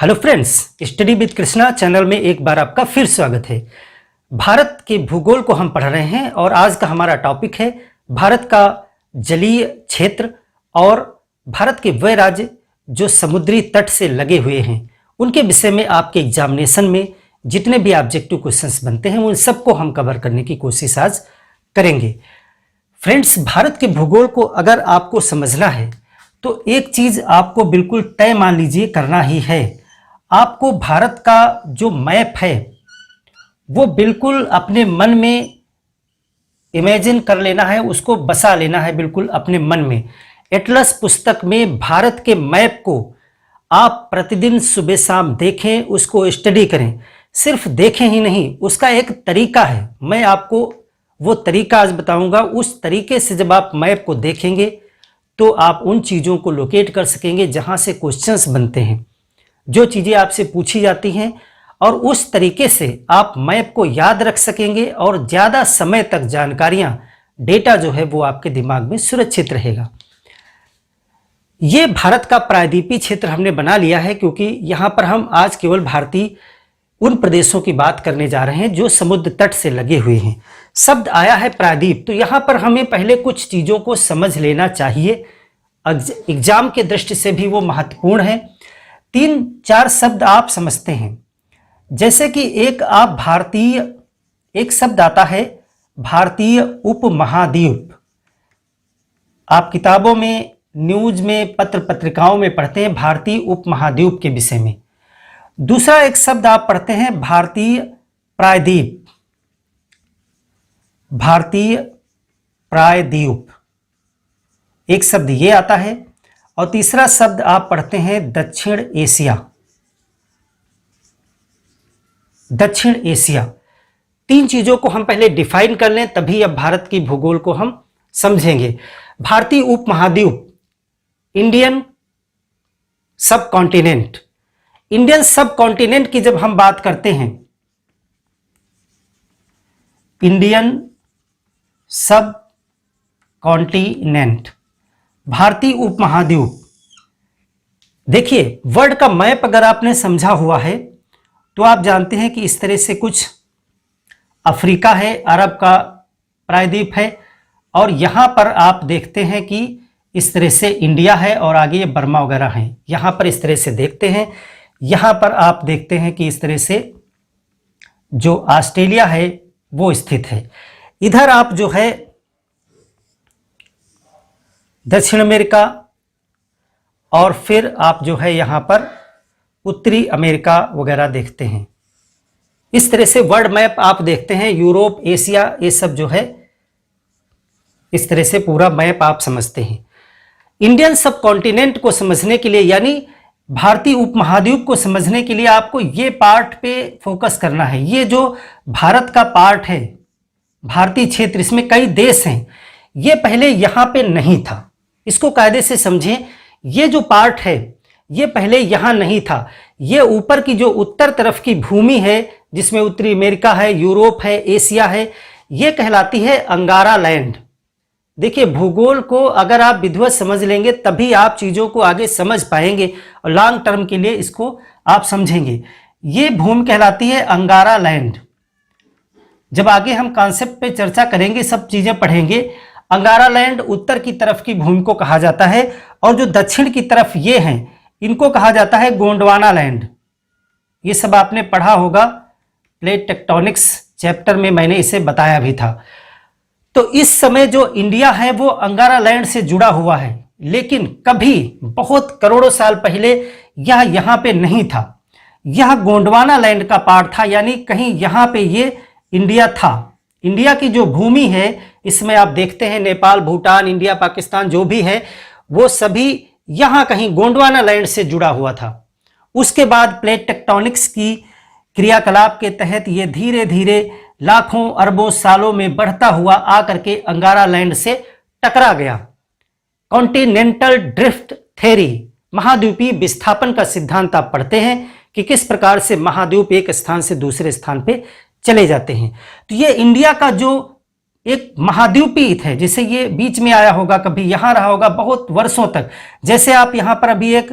Hello friends, study with Krishna channel में एक बार आपका फिर स्वागत है। भारत के भूगोल को हम पढ़ रहे हैं और आज का हमारा टॉपिक है भारत का जलीय क्षेत्र और भारत के वह राज्य जो समुद्री तट से लगे हुए हैं उनके विषय में आपके एग्जामिनेशन में जितने भी ऑब्जेक्टिव क्वेश्चंस बनते हैं उन सबको हम कवर करने की कोशिश आज करेंगे। फ्रेंड्स, भारत के भूगोल को अगर आपको समझना है तो एक चीज आपको बिल्कुल तय मान लीजिए करना ही है। आपको भारत का जो मैप है वो बिल्कुल अपने मन में इमेजिन कर लेना है, उसको बसा लेना है बिल्कुल अपने मन में। एटलस पुस्तक में भारत के मैप को आप प्रतिदिन सुबह शाम देखें, उसको स्टडी करें। सिर्फ देखें ही नहीं, उसका एक तरीका है, मैं आपको वो तरीका आज बताऊंगा। उस तरीके से जब आप मैप को देखेंगे तो आप उन चीज़ों को लोकेट कर सकेंगे जहां से क्वेश्चंस बनते हैं, जो चीज़ें आपसे पूछी जाती हैं, और उस तरीके से आप मैप को याद रख सकेंगे और ज़्यादा समय तक जानकारियां, डेटा जो है वो आपके दिमाग में सुरक्षित रहेगा। ये भारत का प्रायद्वीपीय क्षेत्र हमने बना लिया है क्योंकि यहाँ पर हम आज केवल भारतीय उन प्रदेशों की बात करने जा रहे हैं जो समुद्र तट से लगे हुए हैं। शब्द आया है प्रायद्वीप, तो यहाँ पर हमें पहले कुछ चीज़ों को समझ लेना चाहिए, एग्जाम के दृष्टि से भी वो महत्वपूर्ण है। 3-4 शब्द आप समझते हैं, जैसे कि एक शब्द आता है भारतीय उपमहाद्वीप। आप किताबों में, न्यूज में, पत्र पत्रिकाओं में पढ़ते हैं भारतीय उपमहाद्वीप के विषय में। दूसरा एक शब्द आप पढ़ते हैं भारतीय प्रायद्वीप, भारतीय प्रायद्वीप एक शब्द ये आता है। और तीसरा शब्द आप पढ़ते हैं दक्षिण एशिया, दक्षिण एशिया। 3 चीजों को हम पहले डिफाइन कर लें, तभी अब भारत की भूगोल को हम समझेंगे। भारतीय उपमहाद्वीप, इंडियन सब कॉन्टिनेंट। इंडियन सब कॉन्टिनेंट की जब हम बात करते हैं, इंडियन सब कॉन्टिनेंट, भारतीय उपमहाद्वीप। देखिए, वर्ल्ड का मैप अगर आपने समझा हुआ है तो आप जानते हैं कि इस तरह से कुछ अफ्रीका है, अरब का प्रायद्वीप है, और यहां पर आप देखते हैं कि इस तरह से इंडिया है और आगे ये बर्मा वगैरह हैं। यहां पर इस तरह से देखते हैं, यहां पर आप देखते हैं कि इस तरह से जो ऑस्ट्रेलिया है वो स्थित है। इधर आप जो है दक्षिण अमेरिका, और फिर आप जो है यहां पर उत्तरी अमेरिका वगैरह देखते हैं। इस तरह से वर्ल्ड मैप आप देखते हैं, यूरोप, एशिया, ये सब जो है इस तरह से पूरा मैप आप समझते हैं। इंडियन सब कॉन्टिनेंट को समझने के लिए, यानी भारतीय उपमहाद्वीप को समझने के लिए आपको ये पार्ट पे फोकस करना है। ये जो भारत का पार्ट है, भारतीय क्षेत्र, इसमें कई देश हैं, ये पहले यहां पे नहीं था। इसको कायदे से समझें, ये जो पार्ट है ये पहले यहां नहीं था। ये ऊपर की जो उत्तर तरफ की भूमि है जिसमें उत्तरी अमेरिका है, यूरोप है, एशिया है, ये कहलाती है अंगारा लैंड। देखिए, भूगोल को अगर आप विधिवत समझ लेंगे तभी आप चीज़ों को आगे समझ पाएंगे और लॉन्ग टर्म के लिए इसको आप समझेंगे। ये भूमि कहलाती है अंगारा लैंड। जब आगे हम कॉन्सेप्ट पे चर्चा करेंगे, सब चीज़ें पढ़ेंगे। अंगारा लैंड उत्तर की तरफ की भूमि को कहा जाता है, और जो दक्षिण की तरफ ये हैं इनको कहा जाता है गोंडवाना लैंड। ये सब आपने पढ़ा होगा, प्लेट टेक्टोनिक्स चैप्टर में मैंने इसे बताया भी था। तो इस समय जो इंडिया है वो अंगारा लैंड से जुड़ा हुआ है, लेकिन कभी बहुत करोड़ों साल पहले यह यहाँ पे नहीं था। यह गोंडवाना लैंड का पार्ट था, यानी कहीं यहाँ पे ये इंडिया था। इंडिया की जो भूमि है इसमें आप देखते हैं नेपाल, भूटान, इंडिया, पाकिस्तान जो भी है वो सभी यहाँ कहीं गोंडवाना लैंड से जुड़ा हुआ था। उसके बाद प्लेट टेक्टोनिक्स की क्रियाकलाप के तहत ये धीरे धीरे लाखों अरबों सालों में बढ़ता हुआ आकर के अंगारा लैंड से टकरा गया। कॉन्टिनेंटल ड्रिफ्ट थ्योरी, महाद्वीपीय विस्थापन का सिद्धांत आप पढ़ते हैं कि किस प्रकार से महाद्वीप एक स्थान से दूसरे स्थान पे चले जाते हैं। तो ये इंडिया का जो एक महाद्वीपीय है, जैसे ये बीच में आया होगा, कभी यहां रहा होगा बहुत वर्षों तक। जैसे आप यहां पर अभी एक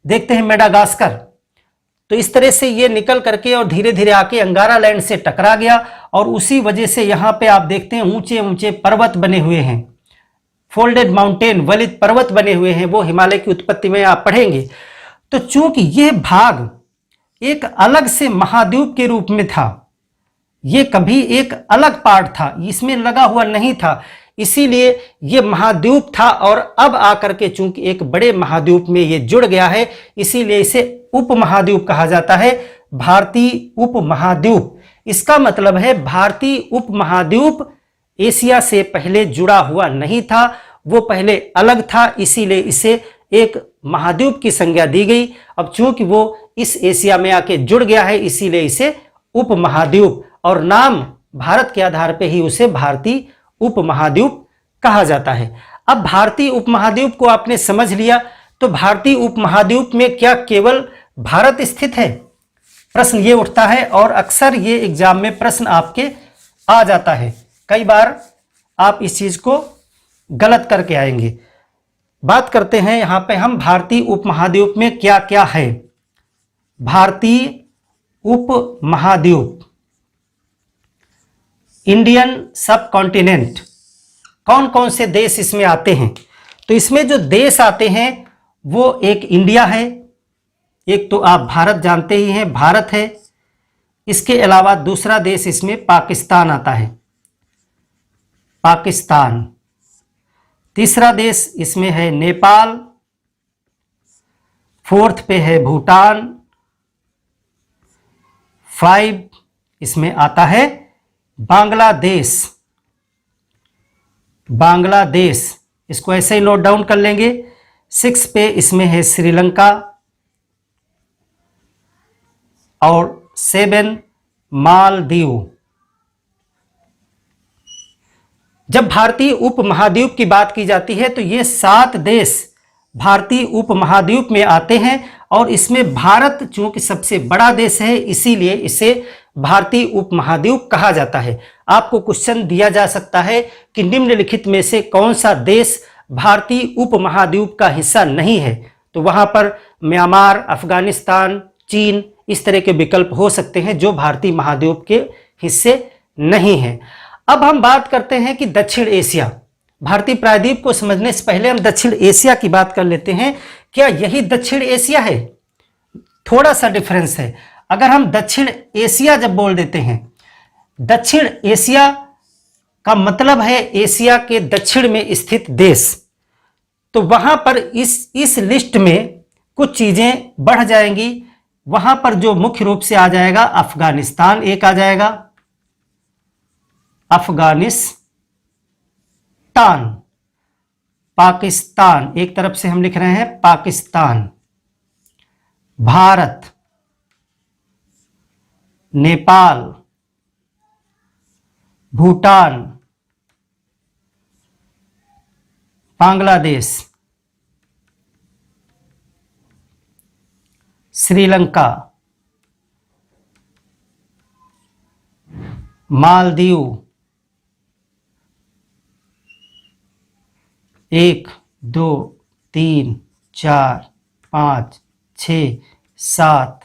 देखते हैं मेडागास्कर, तो इस तरह से ये निकल करके और धीरे धीरे आके अंगारा लैंड से टकरा गया और उसी वजह से यहाँ पे आप देखते हैं ऊंचे ऊंचे पर्वत बने हुए हैं, फोल्डेड माउंटेन, वलित पर्वत बने हुए हैं, वो हिमालय की उत्पत्ति में आप पढ़ेंगे। तो चूंकि यह भाग एक अलग से महाद्वीप के रूप में था, ये कभी एक अलग पार्ट था, इसमें लगा हुआ नहीं था, इसीलिए ये महाद्वीप था और अब आकर के चूंकि एक बड़े महाद्वीप में ये जुड़ गया है, इसीलिए इसे उपमहाद्वीप कहा जाता है, भारतीय उपमहाद्वीप। इसका मतलब है भारतीय उपमहाद्वीप एशिया से पहले जुड़ा हुआ नहीं था, वो पहले अलग था, इसीलिए इसे एक महाद्वीप की संज्ञा दी गई। अब चूंकि वो इस एशिया में आके जुड़ गया है, इसीलिए इसे उपमहाद्वीप और नाम भारत के आधार पे ही उसे भारतीय उपमहाद्वीप कहा जाता है। अब भारतीय उपमहाद्वीप को आपने समझ लिया, तो भारतीय उपमहाद्वीप में क्या केवल भारत स्थित है? प्रश्न ये उठता है और अक्सर ये एग्जाम में प्रश्न आपके आ जाता है। कई बार आप इस चीज को गलत करके आएंगे। बात करते हैं यहां पे हम भारतीय उपमहाद्वीप में क्या क्या है। भारतीय उपमहाद्वीप, इंडियन सब कॉन्टिनेंट, कौन कौन से देश इसमें आते हैं? तो इसमें जो देश आते हैं वो एक इंडिया है, एक तो आप भारत जानते ही हैं, भारत है, इसके अलावा दूसरा देश इसमें पाकिस्तान आता है, पाकिस्तान। तीसरा देश इसमें है नेपाल, फोर्थ पे है भूटान, 5 इसमें आता है बांग्लादेश, बांग्लादेश, इसको ऐसे ही नोट डाउन कर लेंगे। 6 पे इसमें है श्रीलंका और 7 मालदीव। जब भारतीय उपमहाद्वीप की बात की जाती है तो ये 7 देश भारतीय उपमहाद्वीप में आते हैं और इसमें भारत चूंकि सबसे बड़ा देश है, इसीलिए इसे भारतीय उपमहाद्वीप कहा जाता है। आपको क्वेश्चन दिया जा सकता है कि निम्नलिखित में से कौन सा देश भारतीय उपमहाद्वीप का हिस्सा नहीं है, तो वहां पर म्यांमार, अफगानिस्तान, चीन, इस तरह के विकल्प हो सकते हैं जो भारतीय महाद्वीप के हिस्से नहीं हैं। अब हम बात करते हैं कि दक्षिण एशिया, भारतीय प्रायद्वीप को समझने से पहले हम दक्षिण एशिया की बात कर लेते हैं। क्या यही दक्षिण एशिया है? थोड़ा सा डिफरेंस है। अगर हम दक्षिण एशिया जब बोल देते हैं, दक्षिण एशिया का मतलब है एशिया के दक्षिण में स्थित देश, तो वहां पर इस लिस्ट में कुछ चीजें बढ़ जाएंगी। वहां पर जो मुख्य रूप से आ जाएगा अफगानिस्तान, एक आ जाएगा अफगानिस्तान, पाकिस्तान, एक तरफ से हम लिख रहे हैं पाकिस्तान, भारत, नेपाल, भूटान, बांग्लादेश, श्रीलंका, मालदीव, 1 2 3 4 5 6 7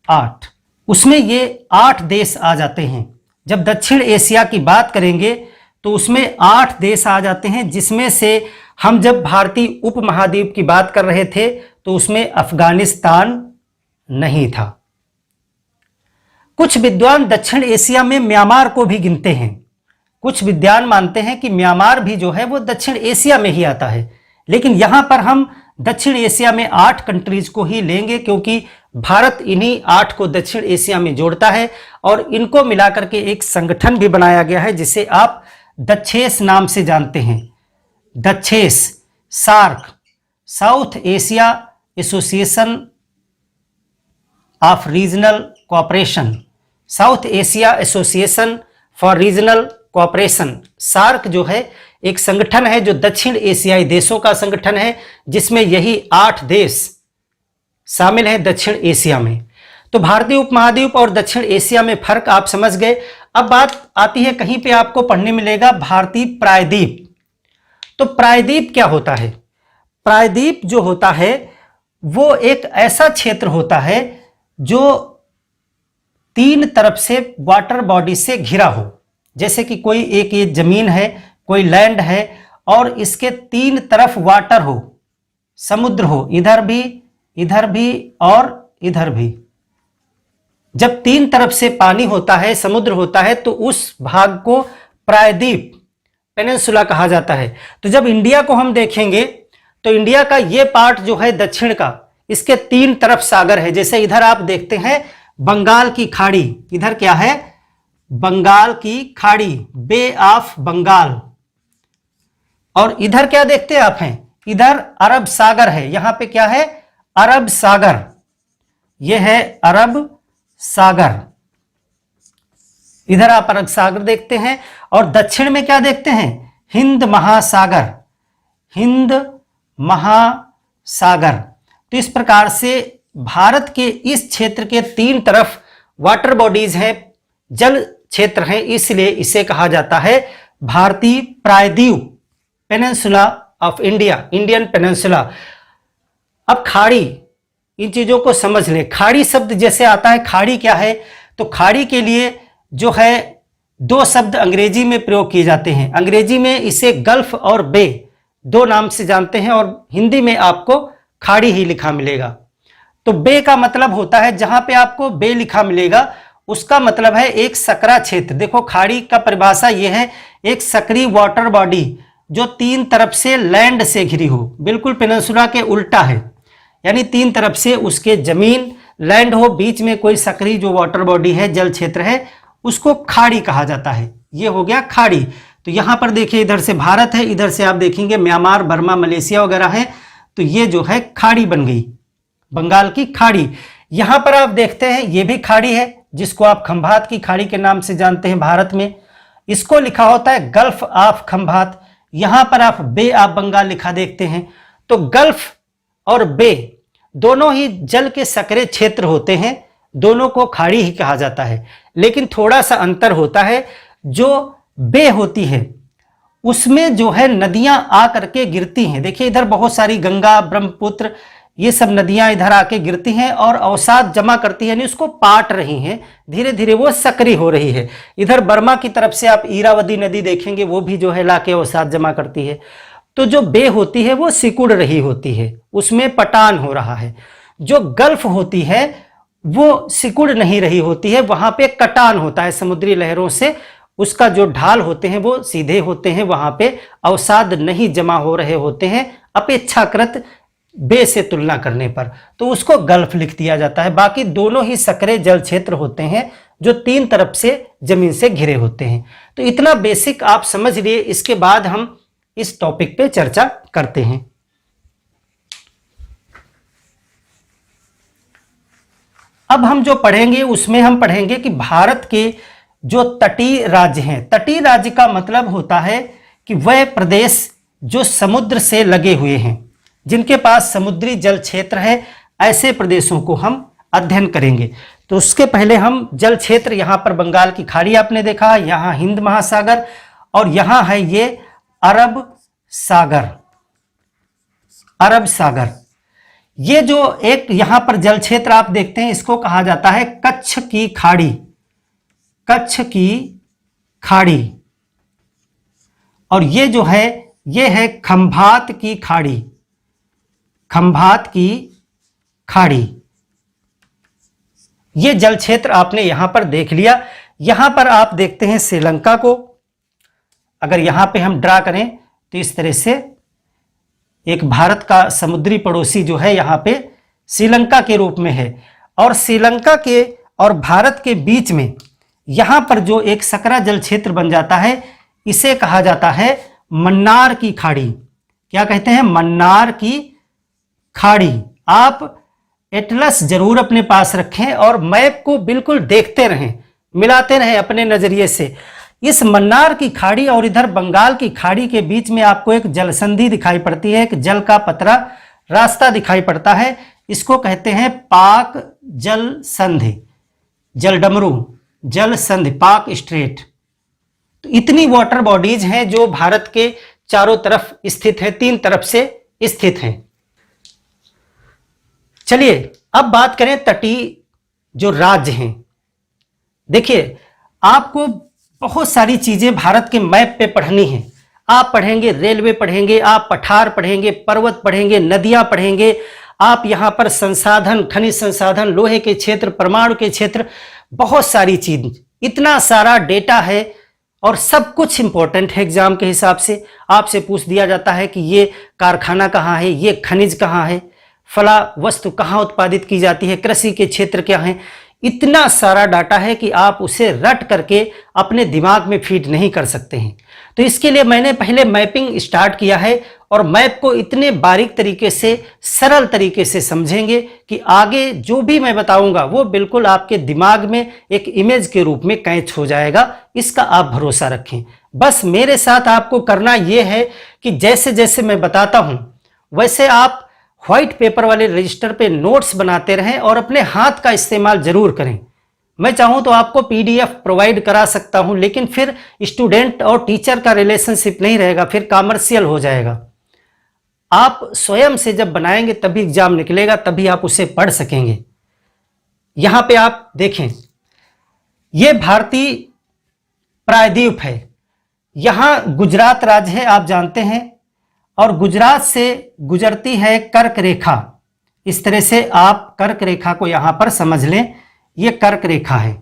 8, उसमें ये 8 देश आ जाते हैं। जब दक्षिण एशिया की बात करेंगे तो उसमें 8 देश आ जाते हैं, जिसमें से हम जब भारतीय उपमहाद्वीप की बात कर रहे थे तो उसमें अफगानिस्तान नहीं था। कुछ विद्वान दक्षिण एशिया में म्यांमार को भी गिनते हैं। कुछ विद्वान मानते हैं कि म्यांमार भी जो है वो दक्षिण एशिया में ही आता है, लेकिन यहां पर हम दक्षिण एशिया में 8 कंट्रीज को ही लेंगे, क्योंकि भारत इन्हीं 8 को दक्षिण एशिया में जोड़ता है और इनको मिलाकर के एक संगठन भी बनाया गया है जिसे आप दक्षेस नाम से जानते हैं। दक्षेस, SAARC, South Asia association of regional cooperation, South Asia association for regional cooperation. SAARC जो है एक संगठन है जो दक्षिण एशियाई देशों का संगठन है, जिसमें यही 8 देश शामिल हैं दक्षिण एशिया में। तो भारतीय उपमहाद्वीप और दक्षिण एशिया में फर्क आप समझ गए। अब बात आती है, कहीं पे आपको पढ़ने मिलेगा भारतीय प्रायद्वीप। तो प्रायद्वीप क्या होता है? प्रायद्वीप जो होता है वो एक ऐसा क्षेत्र होता है जो तीन तरफ से वाटर बॉडी से घिरा हो, जैसे कि कोई एक ये जमीन है, कोई लैंड है और इसके तीन तरफ वाटर हो, समुद्र हो, इधर भी और इधर भी। जब तीन तरफ से पानी होता है, समुद्र होता है, तो उस भाग को प्रायद्वीप पेनिनसुला कहा जाता है। तो जब इंडिया को हम देखेंगे तो इंडिया का ये पार्ट जो है दक्षिण का, इसके तीन तरफ सागर है। जैसे इधर आप देखते हैं बंगाल की खाड़ी, इधर क्या है, बंगाल की खाड़ी, बे ऑफ बंगाल। और इधर क्या देखते हैं आप हैं, इधर अरब सागर है। यहां पे क्या है, अरब सागर, यह है अरब सागर। इधर आप अरब सागर देखते हैं और दक्षिण में क्या देखते हैं, हिंद महासागर, हिंद महासागर। तो इस प्रकार से भारत के इस क्षेत्र के तीन तरफ वाटर बॉडीज हैं, जल क्षेत्र हैं, इसलिए इसे कहा जाता है भारतीय प्रायद्वीप, peninsula of India, Indian peninsula. अब खाड़ी, इन चीजों को समझ लें। खाड़ी शब्द जैसे आता है, खाड़ी क्या है, तो खाड़ी के लिए जो है दो शब्द अंग्रेजी में प्रयोग किए जाते हैं। अंग्रेजी में इसे गल्फ और बे दो नाम से जानते हैं और हिंदी में आपको खाड़ी ही लिखा मिलेगा। तो बे का मतलब होता है, जहां पे आपको बे लिखा मिलेगा उसका मतलब है एक सकरा क्षेत्र। देखो खाड़ी का परिभाषा यह है, एक सकरी वाटर बॉडी जो तीन तरफ से लैंड से घिरी हो, बिल्कुल पेनिनसुला के उल्टा है, यानी तीन तरफ से उसके जमीन लैंड हो, बीच में कोई सकरी जो वाटर बॉडी है, जल क्षेत्र है, उसको खाड़ी कहा जाता है। ये हो गया खाड़ी। तो यहां पर देखिए इधर से भारत है, इधर से आप देखेंगे म्यांमार, बर्मा, मलेशिया वगैरह है। तो ये जो है खाड़ी बन गई, बंगाल की खाड़ी। यहां पर आप देखते हैं ये भी खाड़ी है, जिसको आप खंभात की खाड़ी के नाम से जानते हैं भारत में। इसको लिखा होता है गल्फ ऑफ खंभात। यहां पर आप बे ऑफ बंगाल लिखा देखते हैं। तो गल्फ और बे दोनों ही जल के सकरे क्षेत्र होते हैं, दोनों को खाड़ी ही कहा जाता है। लेकिन थोड़ा सा अंतर होता है, जो बे होती है उसमें जो है नदियां आ करके गिरती हैं। देखिए इधर बहुत सारी गंगा, ब्रह्मपुत्र, ये सब नदियां इधर आके गिरती हैं और अवसाद जमा करती है, यानी उसको पाट रही हैं, धीरे धीरे वो सक्रिय हो रही है। इधर बर्मा की तरफ से आप ईरावती नदी देखेंगे, वो भी जो है लाके अवसाद जमा करती है। तो जो बे होती है वो सिकुड़ रही होती है, उसमें पटान हो रहा है। जो गल्फ होती है वो सिकुड़ नहीं रही होती है, वहां पे कटान होता है समुद्री लहरों से, उसका जो ढाल होते हैं वो सीधे होते हैं, वहां पे अवसाद नहीं जमा हो रहे होते हैं अपेक्षाकृत बे से तुलना करने पर, तो उसको गल्फ लिख दिया जाता है। बाकी दोनों ही सकरे जल क्षेत्र होते हैं जो तीन तरफ से जमीन से घिरे होते हैं। तो इतना बेसिक आप समझ लिए, इसके बाद हम इस टॉपिक पे चर्चा करते हैं। अब हम जो पढ़ेंगे उसमें हम पढ़ेंगे कि भारत के जो तटीय राज्य हैं, तटीय राज्य का मतलब होता है कि वह प्रदेश जो समुद्र से लगे हुए हैं, जिनके पास समुद्री जल क्षेत्र है, ऐसे प्रदेशों को हम अध्ययन करेंगे। तो उसके पहले हम जल क्षेत्र, यहां पर बंगाल की खाड़ी आपने देखा, यहां हिंद महासागर और यहां है ये अरब सागर, अरब सागर। ये जो एक यहां पर जल क्षेत्र आप देखते हैं, इसको कहा जाता है कच्छ की खाड़ी, कच्छ की खाड़ी। और ये जो है ये है खंभात की खाड़ी, खंभात की खाड़ी। ये जल क्षेत्र आपने यहां पर देख लिया। यहां पर आप देखते हैं श्रीलंका को, अगर यहां पे हम ड्रा करें तो इस तरह से एक भारत का समुद्री पड़ोसी जो है यहां पे श्रीलंका के रूप में है, और श्रीलंका के और भारत के बीच में यहां पर जो एक सकरा जल क्षेत्र बन जाता है, इसे कहा जाता है मन्नार की खाड़ी। क्या कहते हैं? मन्नार की खाड़ी। आप एटलस जरूर अपने पास रखें और मैप को बिल्कुल देखते रहें, मिलाते रहें अपने नजरिए से। इस मन्नार की खाड़ी और इधर बंगाल की खाड़ी के बीच में आपको एक जल संधि दिखाई पड़ती है, एक जल का पतरा रास्ता दिखाई पड़ता है। इसको कहते हैं पाक जल संधि, जलडमरू जल संधि, पाक स्ट्रेट। तो इतनी वाटर बॉडीज हैं जो भारत के चारों तरफ स्थित है, तीन तरफ से स्थित हैं। चलिए अब बात करें तटीय जो राज्य हैं। देखिए, आपको बहुत सारी चीजें भारत के मैप पे पढ़नी है। आप पढ़ेंगे रेलवे पढ़ेंगे, आप पठार पढ़ेंगे, पर्वत पढ़ेंगे, नदियां पढ़ेंगे, आप यहां पर संसाधन, खनिज संसाधन, लोहे के क्षेत्र, परमाणु के क्षेत्र, बहुत सारी चीज, इतना सारा डेटा है और सब कुछ इंपॉर्टेंट है। एग्जाम के हिसाब से आपसे पूछ दिया जाता है कि ये कारखाना कहाँ है, ये खनिज कहाँ है, फला वस्तु कहाँ उत्पादित की जाती है, कृषि के क्षेत्र क्या है। इतना सारा डाटा है कि आप उसे रट करके अपने दिमाग में फीड नहीं कर सकते हैं। तो इसके लिए मैंने पहले मैपिंग स्टार्ट किया है और मैप को इतने बारीक तरीके से, सरल तरीके से समझेंगे कि आगे जो भी मैं बताऊंगा वो बिल्कुल आपके दिमाग में एक इमेज के रूप में कैच हो जाएगा। इसका आप भरोसा रखें। बस मेरे साथ आपको करना यह है कि जैसे जैसे मैं बताता हूं वैसे आप व्हाइट पेपर वाले रजिस्टर पे नोट्स बनाते रहें और अपने हाथ का इस्तेमाल जरूर करें। मैं चाहूं तो आपको पीडीएफ प्रोवाइड करा सकता हूं, लेकिन फिर स्टूडेंट और टीचर का रिलेशनशिप नहीं रहेगा, फिर कॉमर्शियल हो जाएगा। आप स्वयं से जब बनाएंगे तभी एग्जाम निकलेगा, तभी आप उसे पढ़ सकेंगे। यहां पे आप देखें, यह भारतीय प्रायद्वीप है। यहां गुजरात राज्य है, आप जानते हैं, और गुजरात से गुजरती है कर्क रेखा। इस तरह से आप कर्क रेखा को यहां पर समझ लें, यह कर्क रेखा है।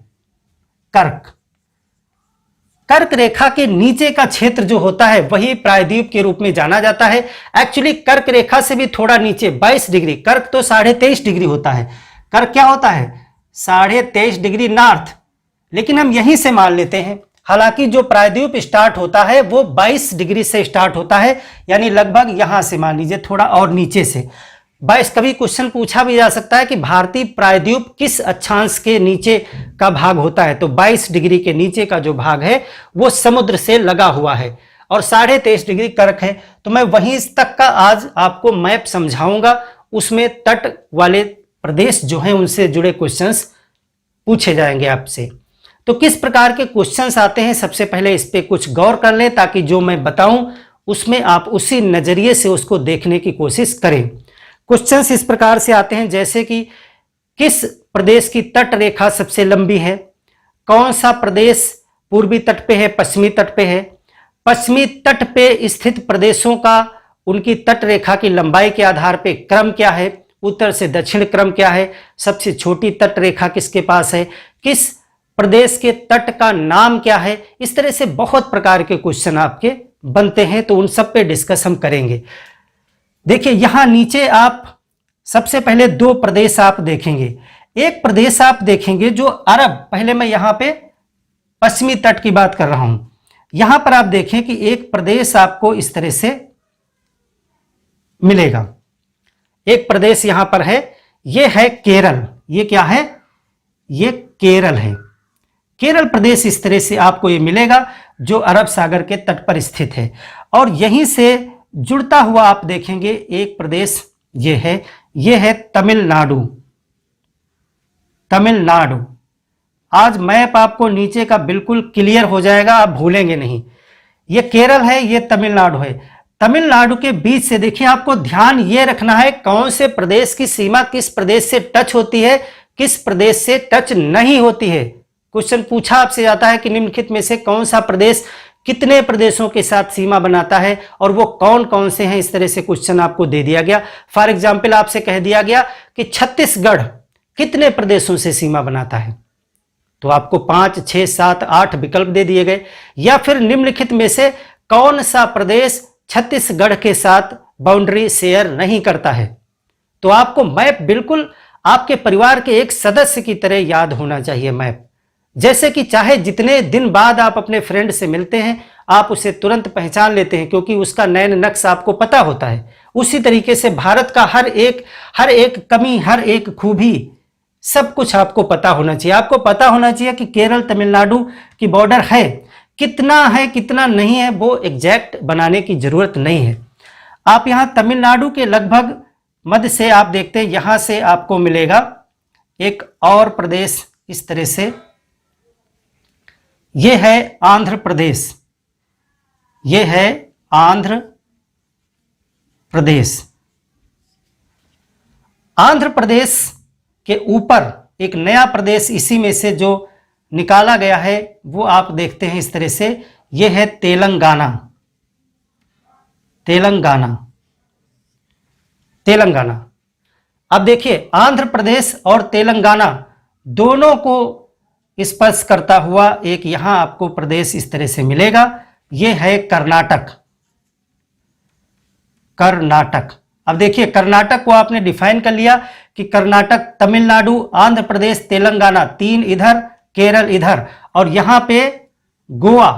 कर्क रेखा के नीचे का क्षेत्र जो होता है वही प्रायद्वीप के रूप में जाना जाता है। एक्चुअली कर्क रेखा से भी थोड़ा नीचे 22 डिग्री, कर्क तो 23.5 डिग्री होता है, कर्क क्या होता है 23.5 डिग्री नॉर्थ, लेकिन हम यहीं से मान लेते हैं। हालांकि जो प्रायद्वीप स्टार्ट होता है वो 22 डिग्री से स्टार्ट होता है, यानी लगभग यहां से मान लीजिए थोड़ा और नीचे से 22। कभी क्वेश्चन पूछा भी जा सकता है कि भारतीय प्रायद्वीप किस अक्षांश के नीचे का भाग होता है, तो 22 डिग्री के नीचे का जो भाग है वो समुद्र से लगा हुआ है और 23.5 डिग्री कर्क है। तो मैं वहीं तक का आज आपको मैप समझाऊंगा, उसमें तट वाले प्रदेश जो हैं उनसे जुड़े क्वेश्चंस पूछे जाएंगे आपसे। तो किस प्रकार के क्वेश्चंस आते हैं, सबसे पहले इस पे कुछ गौर कर लें ताकि जो मैं बताऊं उसमें आप उसी नजरिए से उसको देखने की कोशिश करें। क्वेश्चंस इस प्रकार से आते हैं जैसे कि किस प्रदेश की तट रेखा सबसे लंबी है, कौन सा प्रदेश पूर्वी तट पे है, पश्चिमी तट पे है, पश्चिमी तट पे स्थित प्रदेशों का उनकी तट रेखा की लंबाई के आधार पे क्रम क्या है, उत्तर से दक्षिण क्रम क्या है, सबसे छोटी तट रेखा किसके पास है, किस प्रदेश के तट का नाम क्या है। इस तरह से बहुत प्रकार के क्वेश्चन आपके बनते हैं, तो उन सब पे डिस्कस हम करेंगे। देखिए यहां नीचे आप सबसे पहले 2 प्रदेश आप देखेंगे। एक प्रदेश आप देखेंगे जो अरब, पहले मैं यहां पे पश्चिमी तट की बात कर रहा हूं। यहां पर आप देखें कि एक प्रदेश आपको इस तरह से मिलेगा, एक प्रदेश यहां पर है, यह है केरल। ये क्या है, ये केरल है। केरल प्रदेश इस तरह से आपको ये मिलेगा जो अरब सागर के तट पर स्थित है। और यहीं से जुड़ता हुआ आप देखेंगे एक प्रदेश ये है तमिलनाडु। तमिलनाडु, आज मैप आपको नीचे का बिल्कुल क्लियर हो जाएगा, आप भूलेंगे नहीं। ये केरल है, ये तमिलनाडु है। तमिलनाडु के बीच से देखिए, आपको ध्यान ये रखना है कौन से प्रदेश की सीमा किस प्रदेश से टच होती है, किस प्रदेश से टच नहीं होती है। क्वेश्चन पूछा आपसे जाता है कि निम्नलिखित में से कौन सा प्रदेश कितने प्रदेशों के साथ सीमा बनाता है और वो कौन कौन से हैं। इस तरह से क्वेश्चन आपको दे दिया गया। फॉर एग्जाम्पल आपसे कह दिया गया कि छत्तीसगढ़ कितने प्रदेशों से सीमा बनाता है, तो आपको 5, 6, 7, 8 विकल्प दे दिए गए। या फिर निम्नलिखित में से कौन सा प्रदेश छत्तीसगढ़ के साथ बाउंड्री शेयर नहीं करता है। तो आपको मैप बिल्कुल आपके परिवार के एक सदस्य की तरह याद होना चाहिए मैप। जैसे कि चाहे जितने दिन बाद आप अपने फ्रेंड से मिलते हैं, आप उसे तुरंत पहचान लेते हैं क्योंकि उसका नैन नक्श आपको पता होता है। उसी तरीके से भारत का हर एक कमी, हर एक खूबी, सब कुछ आपको पता होना चाहिए। आपको पता होना चाहिए कि केरल तमिलनाडु की बॉर्डर है कितना नहीं है, वो एग्जैक्ट बनाने की जरूरत नहीं है। आप यहां तमिलनाडु के लगभग मध्य से आप देखते हैं, यहां से आपको मिलेगा एक और प्रदेश इस तरह से, यह है आंध्र प्रदेश। यह है आंध्र प्रदेश। आंध्र प्रदेश के ऊपर एक नया प्रदेश इसी में से जो निकाला गया है वो आप देखते हैं इस तरह से, ये है तेलंगाना। तेलंगाना तेलंगाना। अब देखिए आंध्र प्रदेश और तेलंगाना दोनों को स्पर्श करता हुआ एक यहां आपको प्रदेश इस तरह से मिलेगा, यह है कर्नाटक। कर्नाटक। अब देखिए कर्नाटक को आपने डिफाइन कर लिया कि कर्नाटक, तमिलनाडु, आंध्र प्रदेश, तेलंगाना, तीन इधर, केरल इधर, और यहां पे गोवा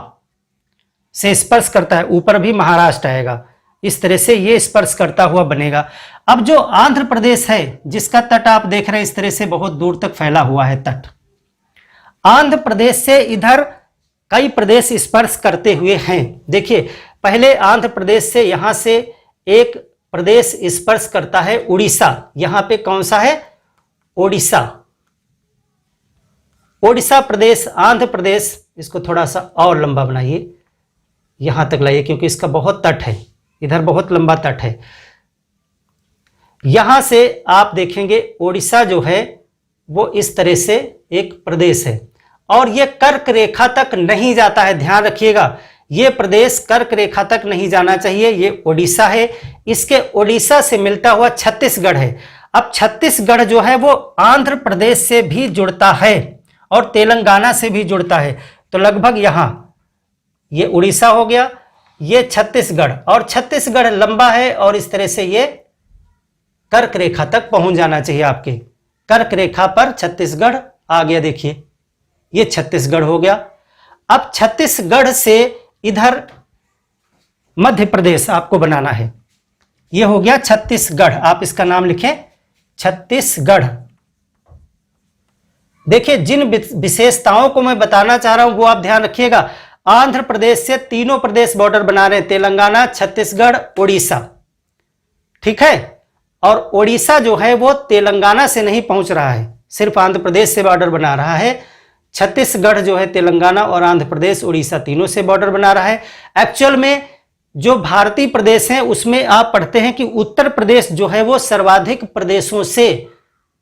से स्पर्श करता है, ऊपर भी महाराष्ट्र आएगा। इस तरह से ये स्पर्श करता हुआ बनेगा। अब जो आंध्र प्रदेश है जिसका तट आप देख रहे हैं इस तरह से बहुत दूर तक फैला हुआ है तट, आंध्र प्रदेश से इधर कई प्रदेश स्पर्श करते हुए हैं। देखिए पहले आंध्र प्रदेश से यहां से एक प्रदेश स्पर्श करता है उड़ीसा। यहां पे कौन सा है? ओडिशा। ओडिशा प्रदेश, आंध्र प्रदेश, इसको थोड़ा सा और लंबा बनाइए, यहां तक लाइए क्योंकि इसका बहुत तट है, इधर बहुत लंबा तट है। यहां से आप देखेंगे ओडिशा जो है वो इस तरह से एक प्रदेश है और ये कर्क रेखा तक नहीं जाता है। ध्यान रखिएगा ये प्रदेश कर्क रेखा तक नहीं जाना चाहिए। ये ओडिशा है, इसके ओडिशा से मिलता हुआ छत्तीसगढ़ है। अब छत्तीसगढ़ जो है वो आंध्र प्रदेश से भी जुड़ता है और तेलंगाना से भी जुड़ता है, तो लगभग यहां ये उड़ीसा हो गया, ये छत्तीसगढ़, और छत्तीसगढ़ लंबा है और इस तरह से ये कर्क रेखा तक पहुंच जाना चाहिए। आपके कर्क रेखा पर छत्तीसगढ़ आ गया। देखिए ये छत्तीसगढ़ हो गया। अब छत्तीसगढ़ से इधर मध्य प्रदेश आपको बनाना है, ये हो गया छत्तीसगढ़। आप इसका नाम लिखें छत्तीसगढ़। देखिए जिन विशेषताओं को मैं बताना चाह रहा हूं वो आप ध्यान रखिएगा। आंध्र प्रदेश से तीनों प्रदेश बॉर्डर बना रहे हैं, तेलंगाना, छत्तीसगढ़, ओडिशा, ठीक है। और ओडिशा जो है वो तेलंगाना से नहीं पहुंच रहा है, सिर्फ आंध्र प्रदेश से बॉर्डर बना रहा है। छत्तीसगढ़ जो है तेलंगाना और आंध्र प्रदेश, उड़ीसा तीनों से बॉर्डर बना रहा है। एक्चुअल में जो भारतीय प्रदेश हैं उसमें आप पढ़ते हैं कि उत्तर प्रदेश जो है वो सर्वाधिक प्रदेशों से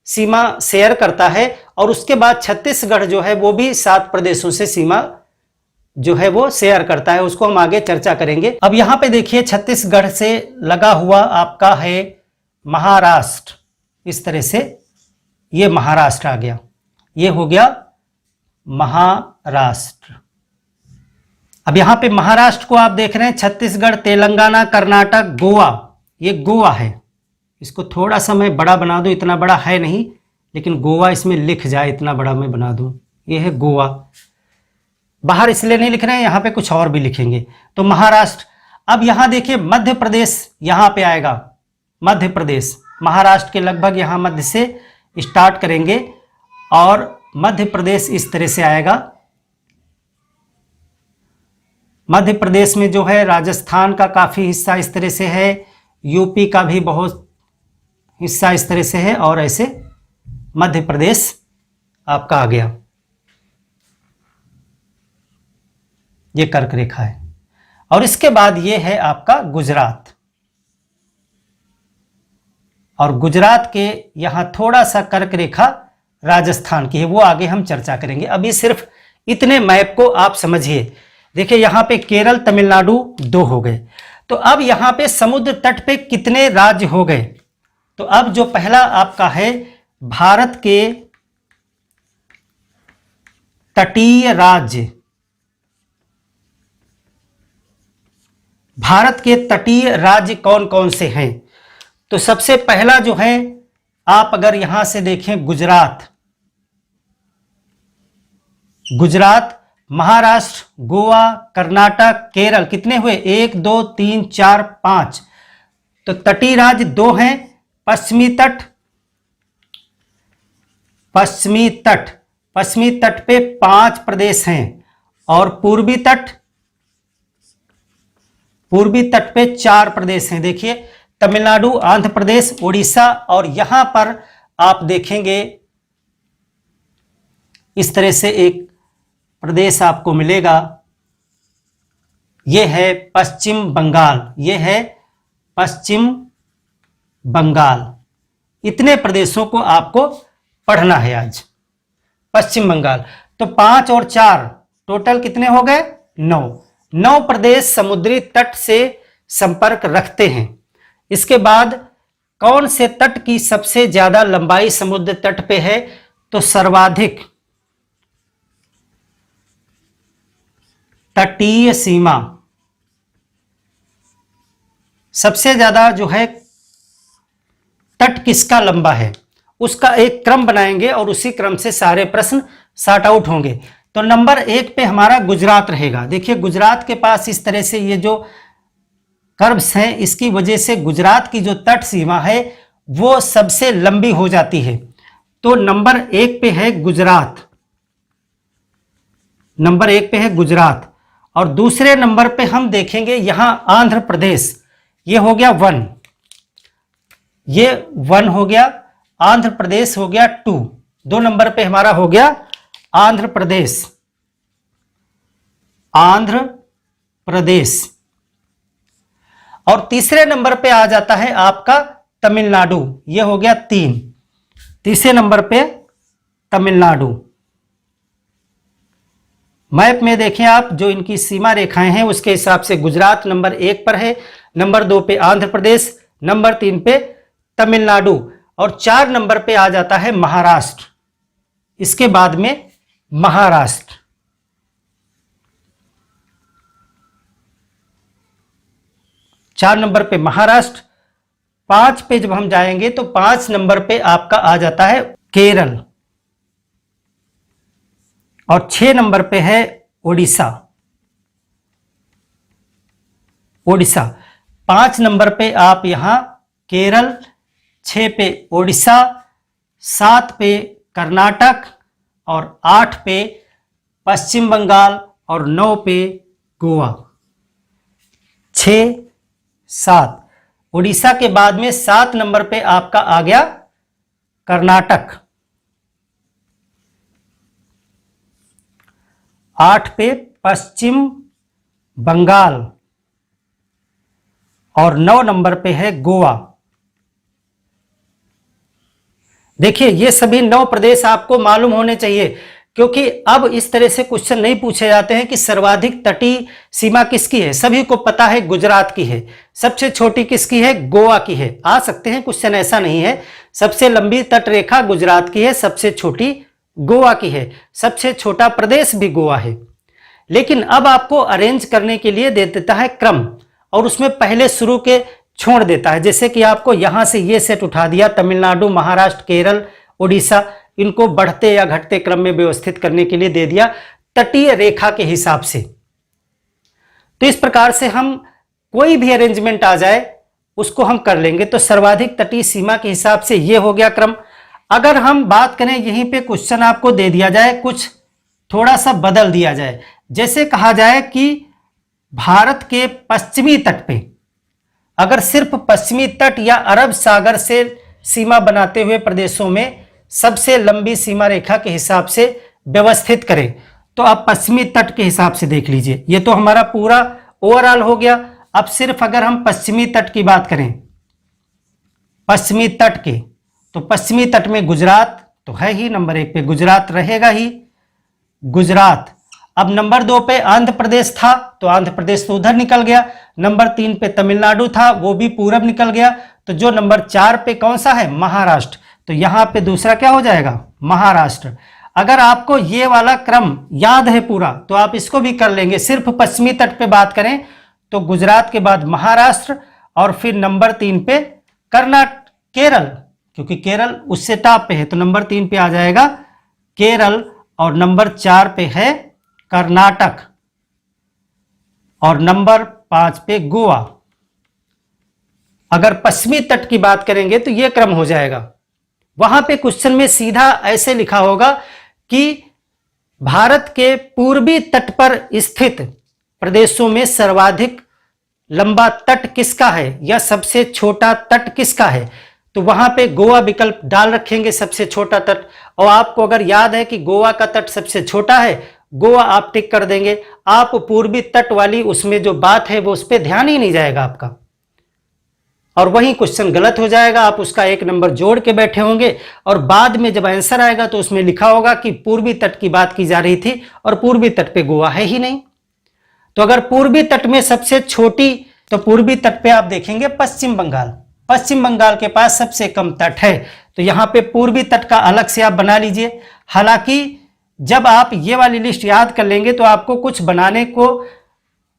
सीमा शेयर करता है और उसके बाद छत्तीसगढ़ जो है वो भी 7 प्रदेशों से सीमा जो है वो शेयर करता है। उसको हम आगे चर्चा करेंगे। अब यहां पे देखिए छत्तीसगढ़ से लगा हुआ आपका है महाराष्ट्र। इस तरह से ये महाराष्ट्र आ गया, ये हो गया महाराष्ट्र। अब यहां पे महाराष्ट्र को आप देख रहे हैं छत्तीसगढ़, तेलंगाना, कर्नाटक, गोवा, ये गोवा है। इसको थोड़ा सा मैं बड़ा बना दूं, इतना बड़ा है नहीं लेकिन गोवा इसमें लिख जाए इतना बड़ा मैं बना दूं। ये है गोवा, बाहर इसलिए नहीं लिख रहे हैं, यहां पे कुछ और भी लिखेंगे। तो महाराष्ट्र। अब यहां देखिए मध्य प्रदेश यहां पे आएगा, मध्य प्रदेश महाराष्ट्र के लगभग यहां मध्य से स्टार्ट करेंगे और मध्य प्रदेश इस तरह से आएगा। मध्य प्रदेश में जो है राजस्थान का काफी हिस्सा इस तरह से है, यूपी का भी बहुत हिस्सा इस तरह से है और ऐसे मध्य प्रदेश आपका आ गया। ये कर्क रेखा है और इसके बाद ये है आपका गुजरात, और गुजरात के यहां थोड़ा सा कर्क रेखा राजस्थान की है, वो आगे हम चर्चा करेंगे। अभी सिर्फ इतने मैप को आप समझिए। देखिए यहां पे केरल, तमिलनाडु 2 हो गए। तो अब यहां पे समुद्र तट पे कितने राज्य हो गए? तो अब जो पहला आपका है भारत के तटीय राज्य, भारत के तटीय राज्य कौन कौन से हैं? तो सबसे पहला जो है आप अगर यहां से देखें गुजरात, गुजरात, महाराष्ट्र, गोवा, कर्नाटक, केरल, कितने हुए? 1 2 3 4 5। तो तटीय राज्य 2 हैं। पश्चिमी तट, पश्चिमी तट, पश्चिमी तट पे 5 प्रदेश हैं और पूर्वी तट, पूर्वी तट पे 4 प्रदेश हैं। देखिए तमिलनाडु, आंध्र प्रदेश, ओडिशा, और यहां पर आप देखेंगे इस तरह से एक प्रदेश आपको मिलेगा, यह है पश्चिम बंगाल, यह है पश्चिम बंगाल। इतने प्रदेशों को आपको पढ़ना है आज। पश्चिम बंगाल। तो 5 और 4 टोटल कितने हो गए? 9। 9 प्रदेश समुद्री तट से संपर्क रखते हैं। इसके बाद कौन से तट की सबसे ज्यादा लंबाई समुद्र तट पे है? तो सर्वाधिक तटीय सीमा, सबसे ज्यादा जो है तट किसका लंबा है, उसका एक क्रम बनाएंगे और उसी क्रम से सारे प्रश्न सॉर्ट आउट होंगे। तो नंबर 1 पे हमारा गुजरात रहेगा। देखिए गुजरात के पास इस तरह से ये जो कर्व्स हैं, इसकी वजह से गुजरात की जो तट सीमा है वो सबसे लंबी हो जाती है। तो नंबर 1 पे है गुजरात, नंबर 1 पे है गुजरात। और दूसरे नंबर पे हम देखेंगे यहां आंध्र प्रदेश, ये हो गया 1, ये 1 हो गया, आंध्र प्रदेश हो गया 2। 2 नंबर पे हमारा हो गया आंध्र प्रदेश, आंध्र प्रदेश। और तीसरे नंबर पे आ जाता है आपका तमिलनाडु, ये हो गया 3। तीसरे नंबर पे तमिलनाडु। मैप में देखें आप, जो इनकी सीमा रेखाएं हैं उसके हिसाब से गुजरात नंबर 1 पर है, नंबर 2 पे आंध्र प्रदेश, नंबर 3 पे तमिलनाडु और 4 नंबर पे आ जाता है महाराष्ट्र। इसके बाद में महाराष्ट्र। चार नंबर पे महाराष्ट्र। 5 पे जब हम जाएंगे तो 5 नंबर पे आपका आ जाता है केरल और 6 नंबर पे है ओडिशा। ओडिशा 5 नंबर पे आप यहां केरल, 6 पे ओडिशा, 7 पे कर्नाटक और 8 पे पश्चिम बंगाल और 9 पे गोवा। 6, 7। उड़ीसा के बाद में 7 नंबर पे आपका आ गया कर्नाटक, 8 पे पश्चिम बंगाल और 9 नंबर पे है गोवा। देखिए ये सभी 9 प्रदेश आपको मालूम होने चाहिए, क्योंकि अब इस तरह से क्वेश्चन नहीं पूछे जाते हैं कि सर्वाधिक तटीय सीमा किसकी है। सभी को पता है गुजरात की है, सबसे छोटी किसकी है, गोवा की है। आ सकते हैं क्वेश्चन, ऐसा नहीं है। सबसे लंबी तट रेखा गुजरात की है, सबसे छोटी गोवा की है, सबसे छोटा प्रदेश भी गोवा है। लेकिन अब आपको अरेंज करने के लिए दे देता है क्रम और उसमें पहले शुरू के छोड़ देता है। जैसे कि आपको यहां से ये सेट उठा दिया, तमिलनाडु, महाराष्ट्र, केरल, उड़ीसा, इनको बढ़ते या घटते क्रम में व्यवस्थित करने के लिए दे दिया तटीय रेखा के हिसाब से। तो इस प्रकार से हम कोई भी अरेंजमेंट आ जाए उसको हम कर लेंगे। तो सर्वाधिक तटीय सीमा के हिसाब से ये हो गया क्रम। अगर हम बात करें, यहीं पे क्वेश्चन आपको दे दिया जाए, कुछ थोड़ा सा बदल दिया जाए, जैसे कहा जाए कि भारत के पश्चिमी तट पे अगर सिर्फ पश्चिमी तट या अरब सागर से सीमा बनाते हुए प्रदेशों में सबसे लंबी सीमा रेखा के हिसाब से व्यवस्थित करें, तो आप पश्चिमी तट के हिसाब से देख लीजिए। ये तो हमारा पूरा ओवरऑल हो गया। अब सिर्फ अगर हम पश्चिमी तट की बात करें, पश्चिमी तट के, तो पश्चिमी तट में गुजरात तो है ही, नंबर 1 पे गुजरात रहेगा ही, गुजरात। अब नंबर 2 पे आंध्र प्रदेश था तो आंध्र प्रदेश तो उधर निकल गया। नंबर 3 पे तमिलनाडु था, वो भी पूरब निकल गया। तो जो नंबर 4 पे कौन सा है, महाराष्ट्र, तो यहां पे दूसरा क्या हो जाएगा, महाराष्ट्र। अगर आपको ये वाला क्रम याद है पूरा तो आप इसको भी कर लेंगे। सिर्फ पश्चिमी तट पे बात करें तो गुजरात के बाद महाराष्ट्र और फिर नंबर 3 पे कर्नाटक, केरल, क्योंकि केरल उससे टॉप पे है तो नंबर 3 पे आ जाएगा केरल और नंबर 4 पे है कर्नाटक और नंबर 5 पे गोवा। अगर पश्चिमी तट की बात करेंगे तो यह क्रम हो जाएगा। वहां पे क्वेश्चन में सीधा ऐसे लिखा होगा कि भारत के पूर्वी तट पर स्थित प्रदेशों में सर्वाधिक लंबा तट किसका है या सबसे छोटा तट किसका है, तो वहां पे गोवा विकल्प डाल रखेंगे, सबसे छोटा तट। और आपको अगर याद है कि गोवा का तट सबसे छोटा है, गोवा आप टिक कर देंगे। आप पूर्वी तट वाली उसमें जो बात है वो उस पर ध्यान ही नहीं जाएगा आपका। और वहीं क्वेश्चन गलत हो जाएगा, आप उसका एक नंबर जोड़ के बैठे होंगे और बाद में जब आंसर आएगा तो उसमें लिखा होगा कि पूर्वी तट की बात की जा रही थी और पूर्वी तट पे गोवा है ही नहीं। तो अगर पूर्वी तट में सबसे छोटी, तो पूर्वी तट पे आप देखेंगे पश्चिम बंगाल, पश्चिम बंगाल के पास सबसे कम तट है, तो यहां पे पूर्वी तट का अलग से आप बना लीजिए। हालांकि जब आप ये वाली लिस्ट याद कर लेंगे तो आपको कुछ बनाने को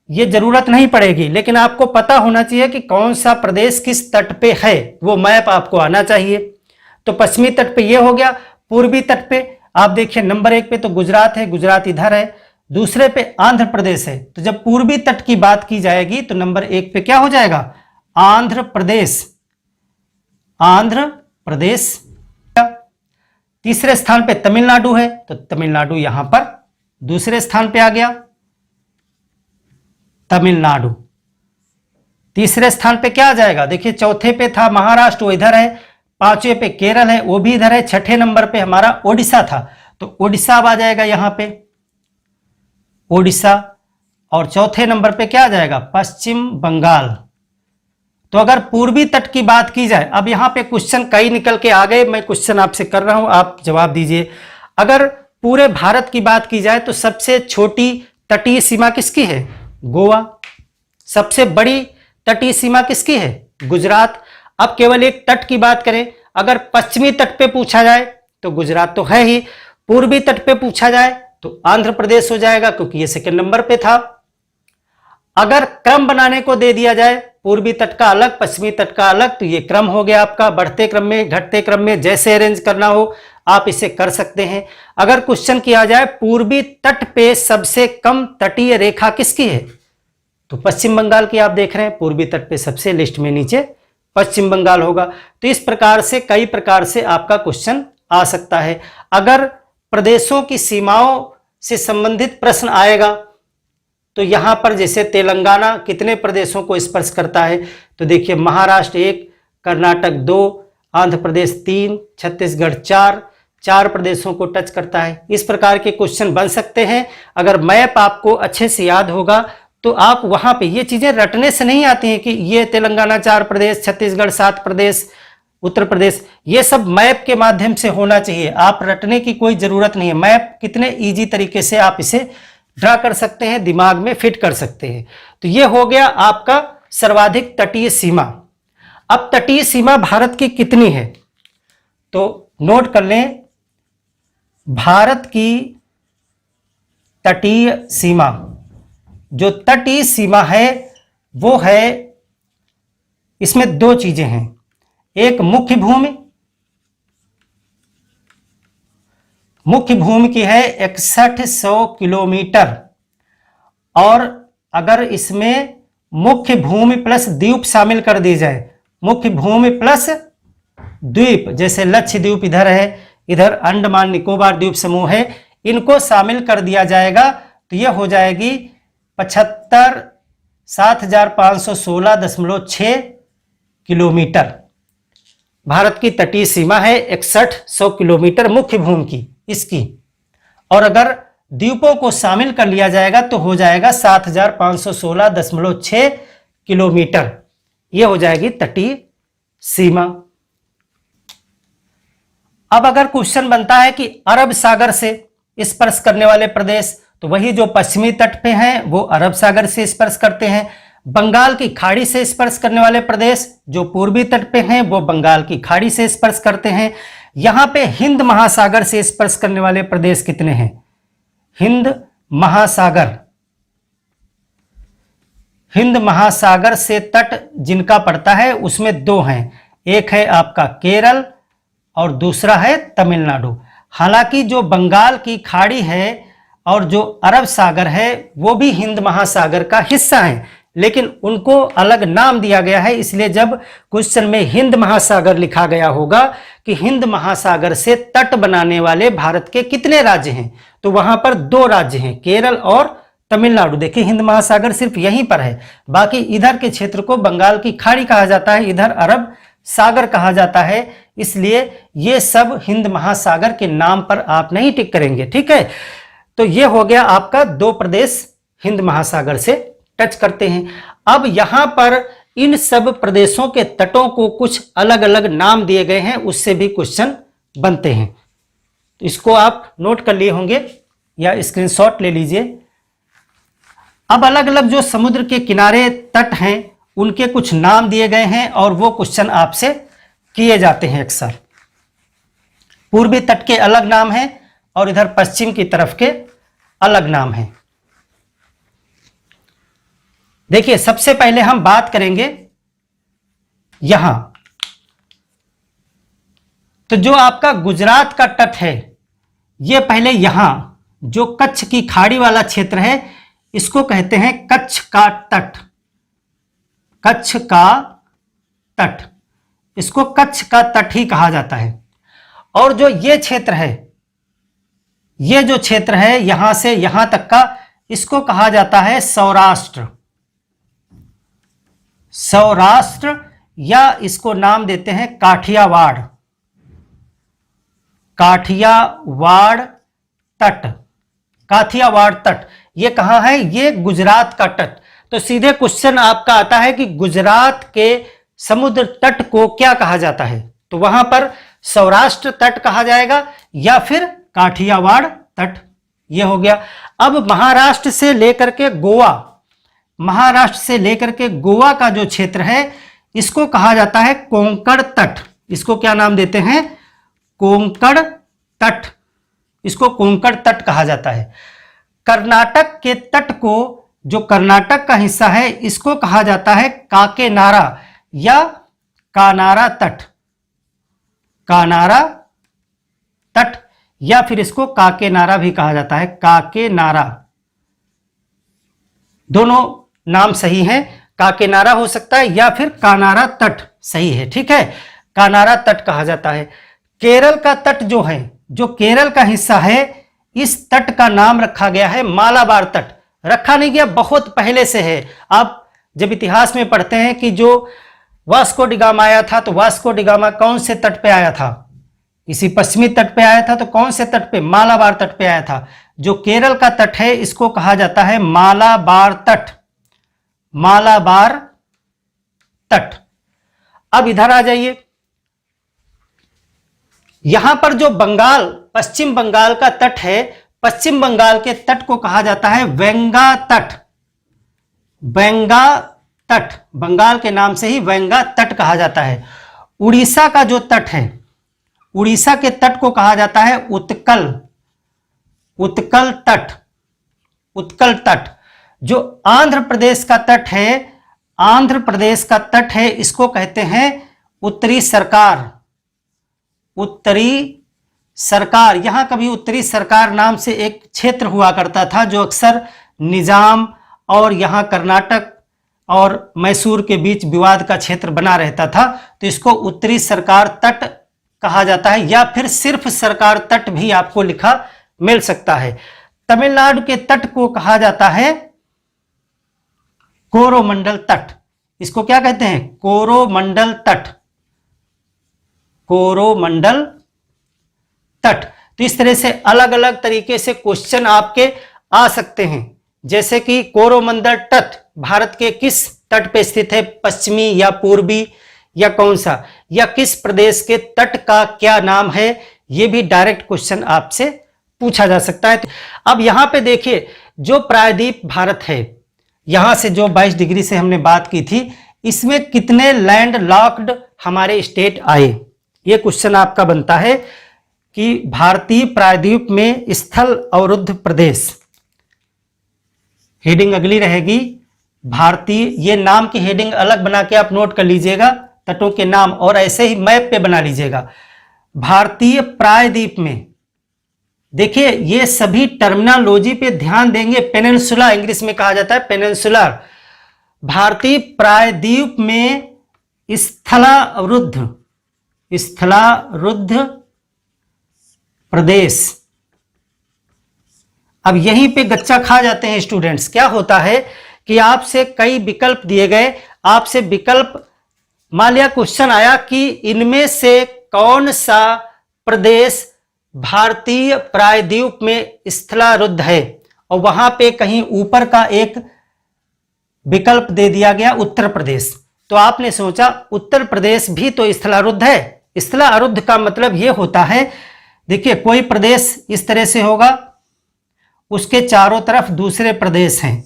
ये जरूरत नहीं पड़ेगी, लेकिन आपको पता होना चाहिए कि कौन सा प्रदेश किस तट पे है, वो मैप आपको आना चाहिए। तो पश्चिमी तट पे ये हो गया। पूर्वी तट पे आप देखिए नंबर 1 पे तो गुजरात है, गुजरात इधर है, दूसरे पे आंध्र प्रदेश है। तो जब पूर्वी तट की बात की जाएगी तो नंबर 1 पे क्या हो जाएगा, आंध्र प्रदेश, आंध्र प्रदेश। तीसरे स्थान पे तमिलनाडु है, तो तमिलनाडु यहां पर दूसरे स्थान पे आ गया, तमिलनाडु। तीसरे स्थान पे क्या आ जाएगा, देखिए चौथे पे था महाराष्ट्र, वो इधर है, पांचवें पे केरल है, वो भी इधर है, छठे नंबर पे हमारा ओडिशा था, तो ओडिशा अब आ जाएगा यहां पे, ओडिशा। और चौथे नंबर पे क्या आ जाएगा, पश्चिम बंगाल। तो अगर पूर्वी तट की बात की जाए, अब यहां पे क्वेश्चन कई निकल के आ गए, मैं क्वेश्चन आपसे कर रहा हूं, आप जवाब दीजिए। अगर पूरे भारत की बात की जाए तो सबसे छोटी तटीय सीमा किसकी है, गोवा। सबसे बड़ी तटीय सीमा किसकी है, गुजरात। अब केवल एक तट की बात करें, अगर पश्चिमी तट पे पूछा जाए तो गुजरात तो है ही, पूर्वी तट पे पूछा जाए तो आंध्र प्रदेश हो जाएगा क्योंकि ये सेकंड नंबर पे था। अगर क्रम बनाने को दे दिया जाए, पूर्वी तट का अलग पश्चिमी तट का अलग, तो ये क्रम हो गया आपका, बढ़ते क्रम में घटते क्रम में जैसे अरेंज करना हो आप इसे कर सकते हैं। अगर क्वेश्चन किया जाए पूर्वी तट पे सबसे कम तटीय रेखा किसकी है, तो पश्चिम बंगाल की आप देख रहे हैं, पूर्वी तट पे सबसे लिस्ट में नीचे पश्चिम बंगाल होगा। तो इस प्रकार से कई प्रकार से आपका क्वेश्चन आ सकता है। अगर प्रदेशों की सीमाओं से संबंधित प्रश्न आएगा तो यहां पर जैसे तेलंगाना कितने प्रदेशों को स्पर्श करता है, तो देखिए महाराष्ट्र 1, कर्नाटक 2, आंध्र प्रदेश 3, छत्तीसगढ़ 4, 4 प्रदेशों को टच करता है। इस प्रकार के क्वेश्चन बन सकते हैं। अगर मैप आपको अच्छे से याद होगा तो आप वहां पे, ये चीजें रटने से नहीं आती हैं कि ये तेलंगाना 4 प्रदेश, छत्तीसगढ़ 7 प्रदेश, उत्तर प्रदेश, ये सब मैप के माध्यम से होना चाहिए। आप रटने की कोई जरूरत नहीं है। मैप कितने इजी तरीके से आप इसे ड्रा कर सकते हैं, दिमाग में फिट कर सकते हैं। तो ये हो गया आपका सर्वाधिक तटीय सीमा। अब तटीय सीमा भारत की कितनी है, तो नोट कर लें, भारत की तटीय सीमा, जो तटीय सीमा है वो है, इसमें 2 चीजें हैं, एक मुख्य भूमि, मुख्य भूमि की है 6100 किलोमीटर, और अगर इसमें मुख्य भूमि प्लस द्वीप शामिल कर दी जाए, मुख्य भूमि प्लस द्वीप, जैसे लक्षद्वीप इधर है, इधर अंडमान निकोबार द्वीप समूह है, इनको शामिल कर दिया जाएगा तो यह हो जाएगी 75,7516.6 किलोमीटर। भारत की तटीय सीमा है 6100 किलोमीटर मुख्य भूमि की इसकी, और अगर द्वीपों को शामिल कर लिया जाएगा तो हो जाएगा 7516.6 किलोमीटर। यह हो जाएगी तटीय सीमा। अब अगर क्वेश्चन बनता है कि अरब सागर से स्पर्श करने वाले प्रदेश, तो वही जो पश्चिमी तट पे हैं वो अरब सागर से स्पर्श करते हैं। बंगाल की खाड़ी से स्पर्श करने वाले प्रदेश जो पूर्वी तट पे हैं वो बंगाल की खाड़ी से स्पर्श करते हैं। यहां पे हिंद महासागर से स्पर्श करने वाले प्रदेश कितने हैं, हिंद महासागर, हिंद महासागर से तट जिनका पड़ता है उसमें 2 हैं, एक है आपका केरल और दूसरा है तमिलनाडु। हालांकि जो बंगाल की खाड़ी है और जो अरब सागर है वो भी हिंद महासागर का हिस्सा है, लेकिन उनको अलग नाम दिया गया है। इसलिए जब क्वेश्चन में हिंद महासागर लिखा गया होगा कि हिंद महासागर से तट बनाने वाले भारत के कितने राज्य हैं, तो वहां पर 2 राज्य हैं, केरल और तमिलनाडु। देखिए हिंद महासागर सिर्फ यहीं पर है, बाकी इधर के क्षेत्र को बंगाल की खाड़ी कहा जाता है, इधर अरब सागर कहा जाता है। इसलिए ये सब हिंद महासागर के नाम पर आप नहीं टिक करेंगे, ठीक है। तो ये हो गया आपका 2 प्रदेश हिंद महासागर से टच करते हैं। अब यहां पर इन सब प्रदेशों के तटों को कुछ अलग अलग नाम दिए गए हैं, उससे भी क्वेश्चन बनते हैं। तो इसको आप नोट कर लिए होंगे या स्क्रीनशॉट ले लीजिए। अब अलग अलग जो समुद्र के किनारे तट हैं उनके कुछ नाम दिए गए हैं और वो क्वेश्चन आपसे किए जाते हैं अक्सर। पूर्वी तट के अलग नाम हैं और इधर पश्चिम की तरफ के अलग नाम हैं। देखिए, सबसे पहले हम बात करेंगे यहां, तो जो आपका गुजरात का तट है, ये पहले यहां जो कच्छ की खाड़ी वाला क्षेत्र है इसको कहते हैं कच्छ का तट। कच्छ का तट, इसको कच्छ का तट ही कहा जाता है। और जो ये क्षेत्र है, ये जो क्षेत्र है यहां से यहां तक का, इसको कहा जाता है सौराष्ट्र। सौराष्ट्र, या इसको नाम देते हैं काठियावाड़। काठियावाड़ तट, काठियावाड़ तट ये कहां है? ये गुजरात का तट। तो सीधे क्वेश्चन आपका आता है कि गुजरात के समुद्र तट को क्या कहा जाता है? तो वहां पर सौराष्ट्र तट कहा जाएगा या फिर काठियावाड़ तट। ये हो गया। अब महाराष्ट्र से लेकर के गोवा, महाराष्ट्र से लेकर के गोवा का जो क्षेत्र है इसको कहा जाता है कोंकण तट। इसको क्या नाम देते हैं? कोंकण तट। इसको कोंकण तट कहा जाता है। कर्नाटक के तट को, जो कर्नाटक का हिस्सा है, इसको कहा जाता है काकेनारा या कानारा तट। कानारा तट, या फिर इसको काकेनारा भी कहा जाता है। काकेनारा, दोनों नाम सही है। काकेनारा हो सकता है या फिर कानारा तट सही है। ठीक है, कानारा तट कहा जाता है। केरल का तट जो है, जो केरल का हिस्सा है, इस तट का नाम रखा गया है मालाबार तट। रखा नहीं गया, बहुत पहले से है। आप जब इतिहास में पढ़ते हैं कि जो वास्को डिगामा आया था, तो वास्को डिगामा कौन से तट पे आया था? इसी पश्चिमी तट पे आया था। तो कौन से तट पे? मालाबार तट पे आया था। जो केरल का तट है इसको कहा जाता है मालाबार तट। मालाबार तट। अब इधर आ जाइए, यहां पर जो बंगाल, पश्चिम बंगाल का तट है, पश्चिम बंगाल के तट को कहा जाता है वेंगा तट। वेंगा तट, बंगाल के नाम से ही वेंगा तट कहा जाता है। उड़ीसा का जो तट है, उड़ीसा के तट को कहा जाता है उत्कल। उत्कल तट। उत्कल तट। जो आंध्र प्रदेश का तट है, आंध्र प्रदेश का तट है, इसको कहते हैं उत्तरी सरकार। उत्तरी सरकार। यहां कभी उत्तरी सरकार नाम से एक क्षेत्र हुआ करता था जो अक्सर निजाम और यहां कर्नाटक और मैसूर के बीच विवाद का क्षेत्र बना रहता था। तो इसको उत्तरी सरकार तट कहा जाता है, या फिर सिर्फ सरकार तट भी आपको लिखा मिल सकता है। तमिलनाडु के तट को कहा जाता है कोरोमंडल तट। इसको क्या कहते हैं? कोरोमंडल तट। कोरोमंडल तट। तो इस तरह से अलग अलग तरीके से क्वेश्चन आपके आ सकते हैं। जैसे कि कोरोमंडल तट भारत के किस तट पे स्थित है? पश्चिमी या पूर्वी या कौन सा, या किस प्रदेश के तट का क्या नाम है? यह भी डायरेक्ट क्वेश्चन आपसे पूछा जा सकता है। अब यहां पे देखिए, जो प्रायद्वीप भारत है, यहां से जो 22 डिग्री से हमने बात की थी, इसमें कितने लैंड लॉक्ड हमारे स्टेट आए? यह क्वेश्चन आपका बनता है कि भारतीय प्रायद्वीप में स्थल अवरुद्ध प्रदेश, हेडिंग अगली रहेगी भारतीय, ये नाम की हेडिंग अलग बना के आप नोट कर लीजिएगा, तटों के नाम, और ऐसे ही मैप पे बना लीजिएगा। भारतीय प्रायद्वीप में देखिए, ये सभी टर्मिनोलॉजी पे ध्यान देंगे। पेनिनसुला इंग्लिश में कहा जाता है, पेनिनसुलर। भारतीय प्रायद्वीप में स्थलावरुद्ध, स्थलावरुद्ध प्रदेश। अब यहीं पे गच्चा खा जाते हैं स्टूडेंट्स। क्या होता है कि आपसे कई विकल्प दिए गए, आपसे विकल्प, मान लिया क्वेश्चन आया कि इनमें से कौन सा प्रदेश भारतीय प्रायद्वीप में स्थलावरुद्ध है, और वहां पे कहीं ऊपर का एक विकल्प दे दिया गया उत्तर प्रदेश। तो आपने सोचा उत्तर प्रदेश भी तो स्थलारुद्ध है। स्थलारुद्ध का मतलब यह होता है, देखिए कोई प्रदेश इस तरह से होगा, उसके चारों तरफ दूसरे प्रदेश हैं,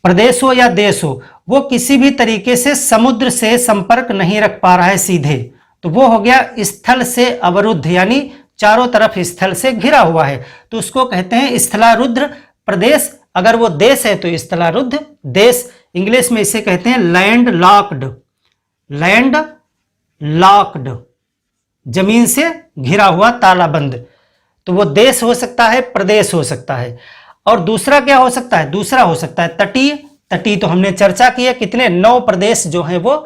प्रदेश हो या देश हो, वो किसी भी तरीके से समुद्र से संपर्क नहीं रख पा रहा है सीधे, तो वो हो गया स्थल से अवरुद्ध, यानी चारों तरफ स्थल से घिरा हुआ है, तो उसको कहते हैं स्थलारुद्ध प्रदेश। अगर वो देश है तो स्थलारुद्ध देश। इंग्लिश में इसे कहते हैं लैंड लॉक्ड, लैंड लॉक्ड, जमीन से घिरा हुआ, तालाबंद। तो वो देश हो सकता है, प्रदेश हो सकता है। और दूसरा क्या हो सकता है? दूसरा हो सकता है तटीय। तटीय तो हमने चर्चा की है, कितने 9 प्रदेश जो हैं वो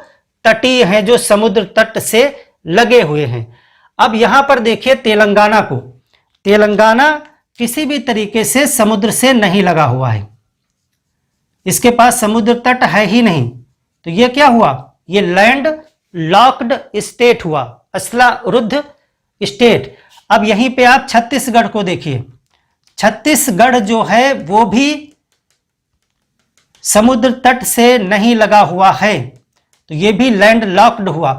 तटीय हैं, जो समुद्र तट से लगे हुए हैं। अब यहां पर देखिए तेलंगाना को, तेलंगाना किसी भी तरीके से समुद्र से नहीं लगा हुआ है, इसके पास समुद्र तट है ही नहीं, तो ये क्या हुआ? ये लैंड लॉक्ड स्टेट हुआ, स्थलारुद्ध स्टेट। अब यहीं पे आप छत्तीसगढ़ को देखिए, छत्तीसगढ़ जो है वो भी समुद्र तट से नहीं लगा हुआ है, तो ये भी लैंड लॉक्ड हुआ।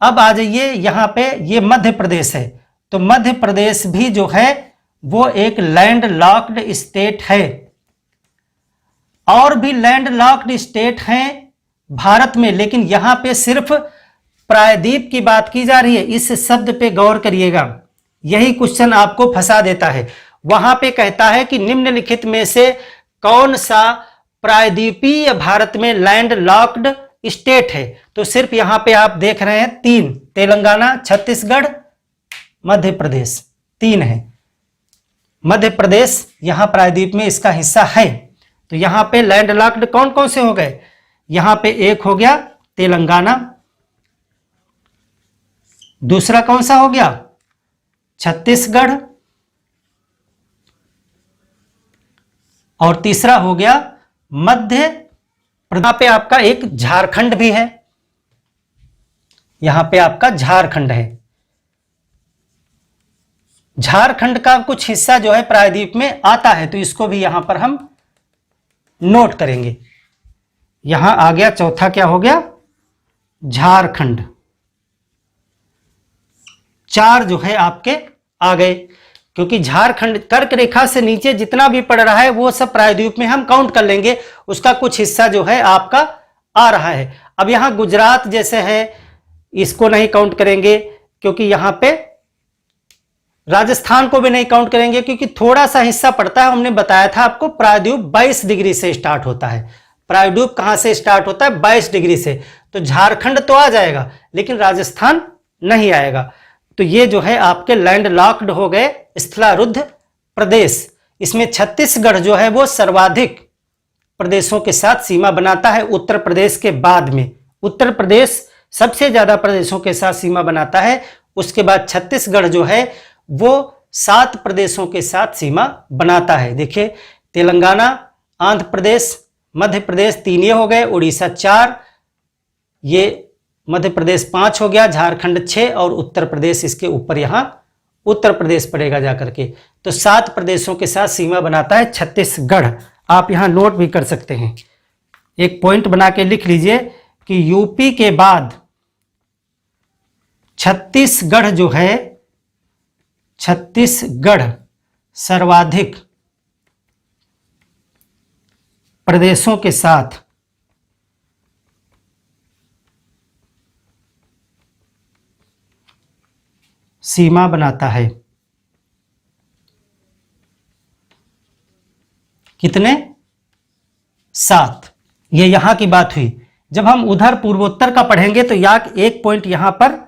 अब आ जाइए यहां पे, ये मध्य प्रदेश है, तो मध्य प्रदेश भी जो है वो एक लैंड लॉक्ड स्टेट है। और भी लैंड लॉक्ड स्टेट हैं भारत में, लेकिन यहां पे सिर्फ प्रायद्वीप की बात की जा रही है। इस शब्द पे गौर करिएगा, यही क्वेश्चन आपको फंसा देता है। वहां पे कहता है कि निम्नलिखित में से कौन सा प्रायद्वीपीय भारत में लैंड लॉक्ड स्टेट है, तो सिर्फ यहां पे आप देख रहे हैं 3, तेलंगाना, छत्तीसगढ़, मध्य प्रदेश, 3 है। मध्य प्रदेश यहां प्रायद्वीप में इसका हिस्सा है, तो यहां पे लैंड लॉक्ड कौन कौन से हो गए? यहां पे एक हो गया तेलंगाना, दूसरा कौन सा हो गया? छत्तीसगढ़, और तीसरा हो गया मध्य प्रदेश। यहां पे आपका एक झारखंड भी है, यहां पे आपका झारखंड है। झारखंड का कुछ हिस्सा जो है प्रायद्वीप में आता है, तो इसको भी यहां पर हम नोट करेंगे। यहां आ गया चौथा, क्या हो गया? झारखंड। 4 जो है आपके आ गए, क्योंकि झारखंड कर्क रेखा से नीचे जितना भी पड़ रहा है वो सब प्रायद्वीप में हम काउंट कर लेंगे, उसका कुछ हिस्सा जो है आपका आ रहा है। अब यहां गुजरात जैसे है, इसको नहीं काउंट करेंगे, क्योंकि यहां पे राजस्थान को भी नहीं काउंट करेंगे, क्योंकि थोड़ा सा हिस्सा पड़ता है। हमने बताया था आपको प्रायद्वीप 22 डिग्री से स्टार्ट होता है। प्रायद्वीप कहां से स्टार्ट होता है? 22 डिग्री से। तो झारखंड तो आ जाएगा, लेकिन राजस्थान नहीं आएगा। तो ये जो है आपके लैंड लॉक्ड हो गए स्थलारुद्ध प्रदेश। इसमें छत्तीसगढ़ जो है वो सर्वाधिक प्रदेशों के साथ सीमा बनाता है उत्तर प्रदेश के बाद में। उत्तर प्रदेश सबसे ज्यादा प्रदेशों के साथ सीमा बनाता है, उसके बाद छत्तीसगढ़ जो है वो 7 प्रदेशों के साथ सीमा बनाता है। देखिए तेलंगाना, आंध्र प्रदेश, मध्य प्रदेश 3 ये हो गए, उड़ीसा 4, ये मध्य प्रदेश 5 हो गया, झारखंड 6, और उत्तर प्रदेश इसके ऊपर यहां उत्तर प्रदेश पड़ेगा जाकर के। तो 7 प्रदेशों के साथ सीमा बनाता है छत्तीसगढ़। आप यहां नोट भी कर सकते हैं, एक पॉइंट बना के लिख लीजिए कि यूपी के बाद छत्तीसगढ़ जो है, छत्तीसगढ़ सर्वाधिक प्रदेशों के साथ सीमा बनाता है। कितने? 7। ये यहां की बात हुई। जब हम उधर पूर्वोत्तर का पढ़ेंगे तो एक पॉइंट यहां पर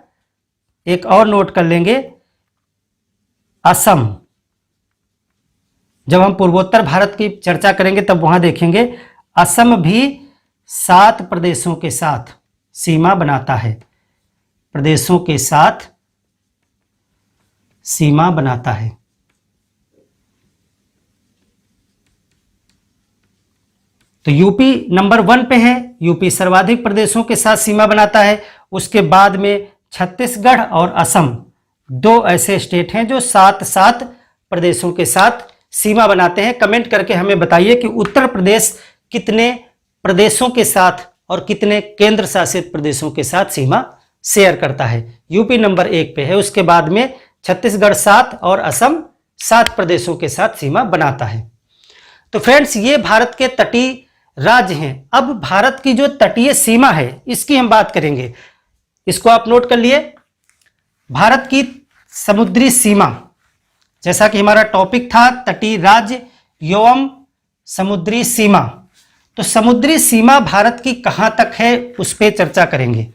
एक और नोट कर लेंगे, असम। जब हम पूर्वोत्तर भारत की चर्चा करेंगे तब वहां देखेंगे असम भी 7 प्रदेशों के साथ सीमा बनाता है, प्रदेशों के साथ सीमा बनाता है। तो यूपी नंबर 1 पे है, यूपी सर्वाधिक प्रदेशों के साथ सीमा बनाता है। उसके बाद में छत्तीसगढ़ और असम, 2 ऐसे स्टेट हैं जो 7 प्रदेशों के साथ सीमा बनाते हैं। कमेंट करके हमें बताइए कि उत्तर प्रदेश कितने प्रदेशों के साथ और कितने केंद्र शासित प्रदेशों के साथ सीमा शेयर करता है। यूपी नंबर 1 पे है, उसके बाद में छत्तीसगढ़ 7 और असम 7 प्रदेशों के साथ सीमा बनाता है। तो फ्रेंड्स, ये भारत के तटीय राज्य हैं। अब भारत की जो तटीय सीमा है इसकी हम बात करेंगे। इसको आप नोट कर लिए। भारत की समुद्री सीमा, जैसा कि हमारा टॉपिक था तटीय राज्य एवं समुद्री सीमा, तो समुद्री सीमा भारत की कहां तक है उस पर चर्चा करेंगे।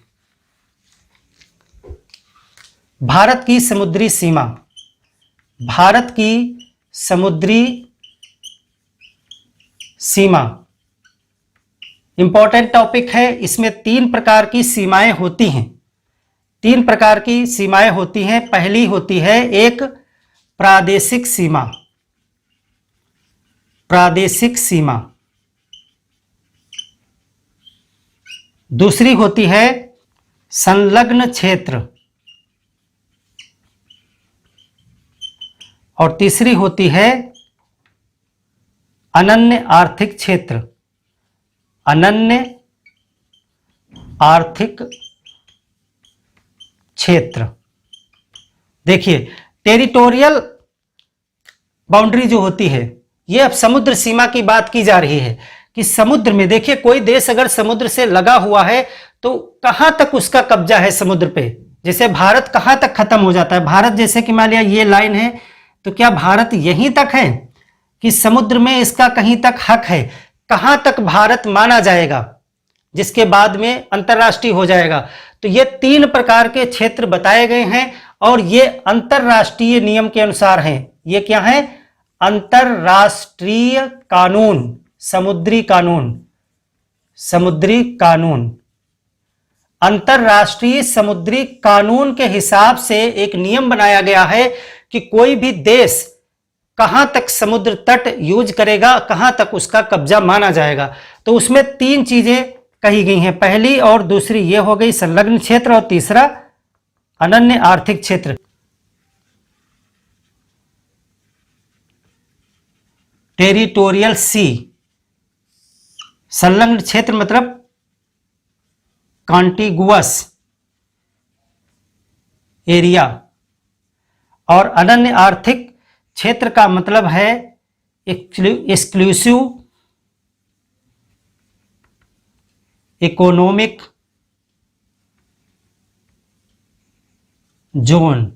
भारत की समुद्री सीमा, भारत की समुद्री सीमा इंपॉर्टेंट टॉपिक है। इसमें 3 प्रकार की सीमाएं होती हैं। 3 प्रकार की सीमाएं होती हैं। पहली होती है एक प्रादेशिक सीमा, प्रादेशिक सीमा। दूसरी होती है संलग्न क्षेत्र, और तीसरी होती है अनन्य आर्थिक क्षेत्र, अनन्य आर्थिक क्षेत्र। देखिए, टेरिटोरियल बाउंड्री जो होती है, ये अब समुद्र सीमा की बात की जा रही है कि समुद्र में, देखिए कोई देश अगर समुद्र से लगा हुआ है तो कहां तक उसका कब्जा है समुद्र पे। जैसे भारत कहां तक खत्म हो जाता है, भारत जैसे कि मान लिया ये लाइन है, तो क्या भारत यहीं तक है कि समुद्र में इसका कहीं तक हक है? कहां तक भारत माना जाएगा जिसके बाद में अंतर्राष्ट्रीय हो जाएगा? तो ये 3 प्रकार के क्षेत्र बताए गए हैं और ये अंतर्राष्ट्रीय नियम के अनुसार हैं। ये क्या है? अंतर्राष्ट्रीय कानून, समुद्री कानून, समुद्री कानून। अंतर्राष्ट्रीय समुद्री कानून के हिसाब से एक नियम बनाया गया है कि कोई भी देश कहां तक समुद्र तट यूज करेगा, कहां तक उसका कब्जा माना जाएगा। तो उसमें 3 चीजें कही गई हैं। पहली और दूसरी ये हो गई संलग्न क्षेत्र, और तीसरा अनन्य आर्थिक क्षेत्र। टेरिटोरियल सी, संलग्न क्षेत्र मतलब कॉन्टिगुअस एरिया, और अनन्य आर्थिक क्षेत्र का मतलब है एक्सक्लूसिव इकोनॉमिक जोन,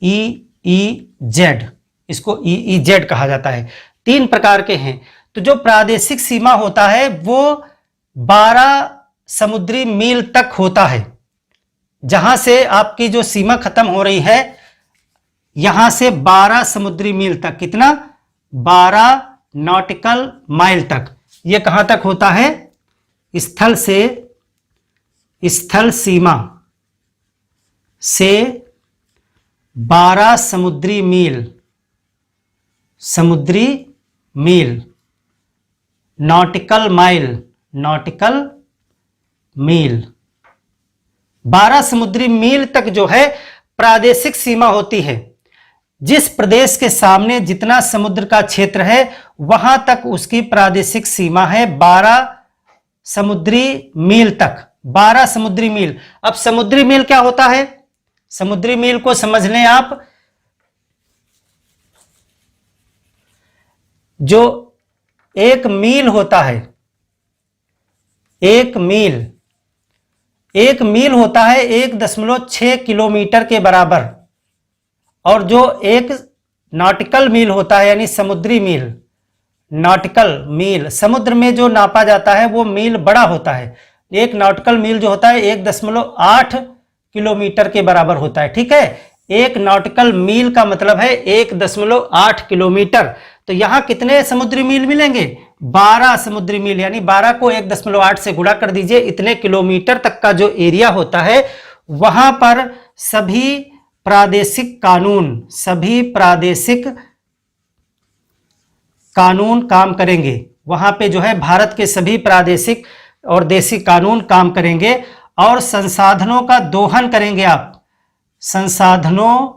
EEZ, इसको EEZ कहा जाता है। 3 प्रकार के हैं। तो जो प्रादेशिक सीमा होता है वो 12 समुद्री मील तक होता है। जहां से आपकी जो सीमा खत्म हो रही है, यहां से 12 समुद्री मील तक, कितना? 12 नॉटिकल माइल तक। यह कहां तक होता है? स्थल से, स्थल सीमा से 12 समुद्री मील, समुद्री मील, नॉटिकल माइल, नॉटिकल मील, 12 समुद्री मील तक जो है प्रादेशिक सीमा होती है। जिस प्रदेश के सामने जितना समुद्र का क्षेत्र है वहां तक उसकी प्रादेशिक सीमा है 12 समुद्री मील तक, 12 समुद्री मील। अब समुद्री मील क्या होता है? समुद्री मील को समझ लें आप, जो 1 मील होता है, 1 मील, 1 मील होता है 1.6 किलोमीटर के बराबर, और जो 1 नॉटिकल मील होता है यानी समुद्री मील, नॉटिकल मील, समुद्र में जो नापा जाता है वो मील बड़ा होता है। 1 नॉटिकल मील जो होता है 1.8 किलोमीटर के बराबर होता है। ठीक है, 1 नॉटिकल मील का मतलब है 1.8 किलोमीटर। तो यहां कितने समुद्री मील मिलेंगे? 12 समुद्री मील, यानी 12 को 1.8 से गुणा कर दीजिए। इतने किलोमीटर तक का जो एरिया होता है वहां पर सभी प्रादेशिक कानून, सभी प्रादेशिक कानून काम करेंगे। वहां पे जो है भारत के सभी प्रादेशिक और देशी कानून काम करेंगे और संसाधनों का दोहन करेंगे आप, संसाधनों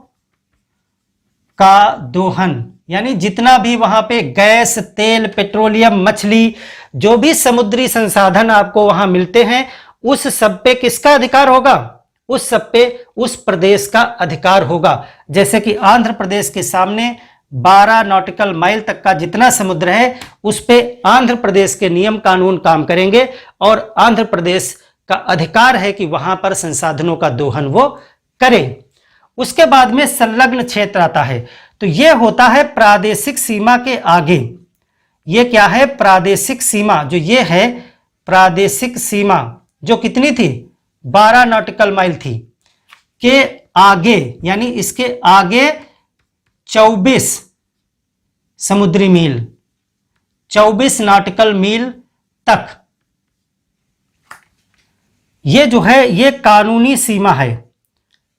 का दोहन, यानी जितना भी वहां पे गैस, तेल, पेट्रोलियम, मछली, जो भी समुद्री संसाधन आपको वहां मिलते हैं उस सब पे किसका अधिकार होगा? उस सब पे उस प्रदेश का अधिकार होगा। जैसे कि आंध्र प्रदेश के सामने 12 नॉटिकल माइल तक का जितना समुद्र है उस पे आंध्र प्रदेश के नियम कानून काम करेंगे और आंध्र प्रदेश का अधिकार है कि वहां पर संसाधनों का दोहन वो करें। उसके बाद में संलग्न क्षेत्र आता है। तो यह होता है प्रादेशिक सीमा के आगे। ये क्या है? प्रादेशिक सीमा। जो ये है प्रादेशिक सीमा जो कितनी थी? 12 नॉटिकल माइल थी के आगे, यानी इसके आगे 24 समुद्री मील, 24 नॉटिकल मील तक ये जो है ये कानूनी सीमा है।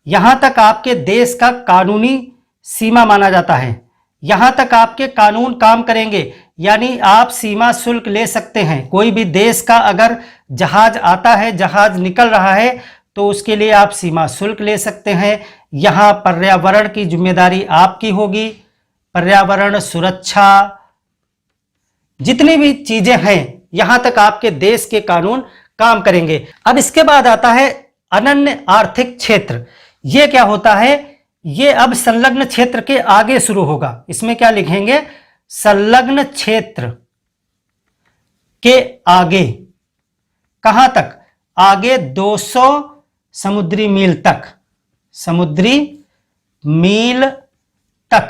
यहां तक आपके देश का कानूनी सीमा माना जाता है। यहां तक आपके कानून काम करेंगे, यानी आप सीमा शुल्क ले सकते हैं। कोई भी देश का अगर जहाज आता है, जहाज निकल रहा है, तो उसके लिए आप सीमा शुल्क ले सकते हैं। यहां पर्यावरण की जिम्मेदारी आपकी होगी। पर्यावरण सुरक्षा जितनी भी चीजें हैं यहां तक आपके देश के कानून काम करेंगे। अब इसके बाद आता है अनन्य आर्थिक क्षेत्र। यह क्या होता है? ये अब संलग्न क्षेत्र के आगे शुरू होगा। इसमें क्या लिखेंगे? संलग्न क्षेत्र के आगे। कहां तक? आगे 200 समुद्री मील तक, समुद्री मील तक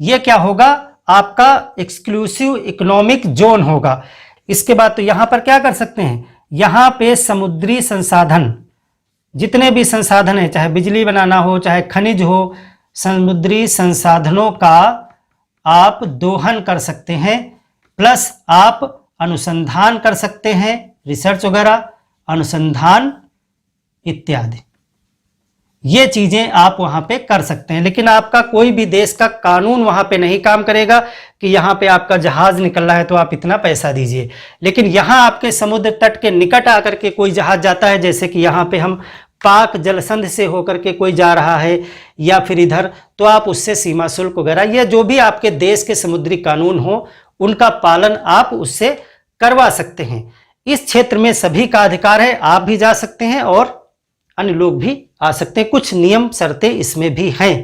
यह क्या होगा? आपका एक्सक्लूसिव इकोनॉमिक जोन होगा। इसके बाद तो यहां पर क्या कर सकते हैं? यहां पे समुद्री संसाधन जितने भी संसाधन है, चाहे बिजली बनाना हो, चाहे खनिज हो, समुद्री संसाधनों का आप दोहन कर सकते हैं, प्लस आप अनुसंधान कर सकते हैं, रिसर्च वगैरह, अनुसंधान इत्यादि ये चीजें आप वहां पे कर सकते हैं। लेकिन आपका कोई भी देश का कानून वहां पे नहीं काम करेगा कि यहां पे आपका जहाज निकल रहा है तो आप इतना पैसा दीजिए। लेकिन यहां आपके समुद्र तट के निकट आकर के कोई जहाज जाता है, जैसे कि यहां पे हम पाक जलसंध से होकर के कोई जा रहा है या फिर इधर, तो आप उससे सीमा शुल्क वगैरह या जो भी आपके देश के समुद्री कानून हो उनका पालन आप उससे करवा सकते हैं। इस क्षेत्र में सभी का अधिकार है, आप भी जा सकते हैं और अन्य लोग भी आ सकते हैं। कुछ नियम शर्तें इसमें भी हैं।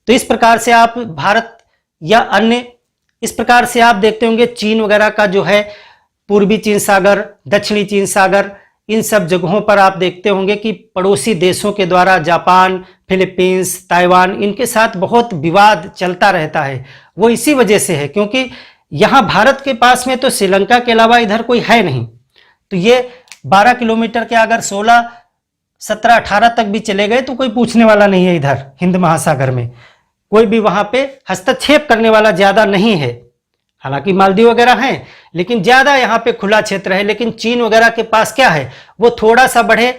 तो इस प्रकार से आप भारत या अन्य, इस प्रकार से आप देखते होंगे चीन वगैरह का जो है पूर्वी चीन सागर, दक्षिणी चीन सागर, इन सब जगहों पर आप देखते होंगे कि पड़ोसी देशों के द्वारा जापान, फिलीपींस, ताइवान, इनके साथ बहुत विवाद चलता रहता है। वो इसी वजह से है क्योंकि यहाँ भारत के पास में तो श्रीलंका के अलावा इधर कोई है नहीं। तो ये 12 किलोमीटर के अगर 16, 17, 18 तक भी चले गए तो कोई पूछने वाला नहीं है। इधर हिंद महासागर में कोई भी वहां पे हस्तक्षेप करने वाला ज्यादा नहीं है। हालांकि मालदीव वगैरह हैं, लेकिन ज्यादा यहाँ पे खुला क्षेत्र है। लेकिन चीन वगैरह के पास क्या है, वो थोड़ा सा बढ़े,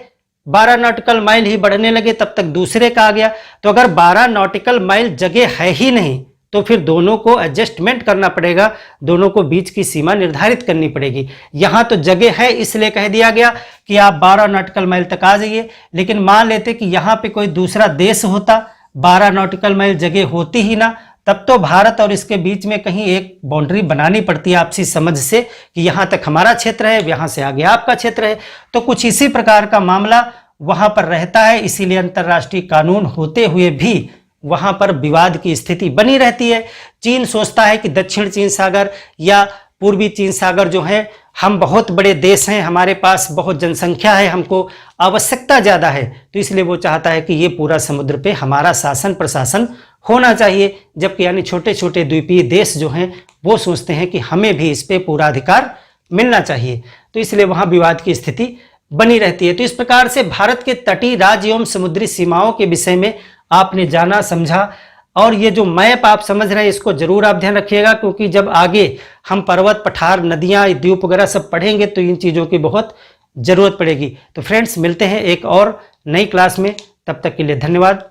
12 नॉटिकल माइल ही बढ़ने लगे तब तक दूसरे का आ गया। तो अगर 12 नॉटिकल माइल जगह है ही नहीं तो फिर दोनों को एडजस्टमेंट करना पड़ेगा, दोनों को बीच की सीमा निर्धारित करनी पड़ेगी। यहाँ तो जगह है इसलिए कह दिया गया कि आप 12 नॉटिकल माइल तक आ जाइए। लेकिन मान लेते कि यहाँ पे कोई दूसरा देश होता, 12 नॉटिकल माइल जगह होती ही ना, तब तो भारत और इसके बीच में कहीं एक बाउंड्री बनानी पड़ती है आपसी समझ से कि यहाँ तक हमारा क्षेत्र है, यहाँ से आगे आपका क्षेत्र है। तो कुछ इसी प्रकार का मामला वहाँ पर रहता है। इसीलिए अंतर्राष्ट्रीय कानून होते हुए भी वहां पर विवाद की स्थिति बनी रहती है। चीन सोचता है कि दक्षिण चीन सागर या पूर्वी चीन सागर जो है, हम बहुत बड़े देश हैं, हमारे पास बहुत जनसंख्या है, हमको आवश्यकता ज़्यादा है, तो इसलिए वो चाहता है कि ये पूरा समुद्र पे हमारा शासन प्रशासन होना चाहिए। जबकि यानी छोटे छोटे द्वीपीय देश जो हैं वो सोचते हैं कि हमें भी इस पर पूरा अधिकार मिलना चाहिए। तो इसलिए वहाँ विवाद की स्थिति बनी रहती है। तो इस प्रकार से भारत के तटीय राज्य एवं समुद्री सीमाओं के विषय में आपने जाना समझा। और ये जो मैप आप समझ रहे हैं इसको जरूर आप ध्यान रखिएगा, क्योंकि जब आगे हम पर्वत, पठार, नदियां, द्वीप वगैरह सब पढ़ेंगे तो इन चीज़ों की बहुत ज़रूरत पड़ेगी। तो फ्रेंड्स मिलते हैं एक और नई क्लास में, तब तक के लिए धन्यवाद।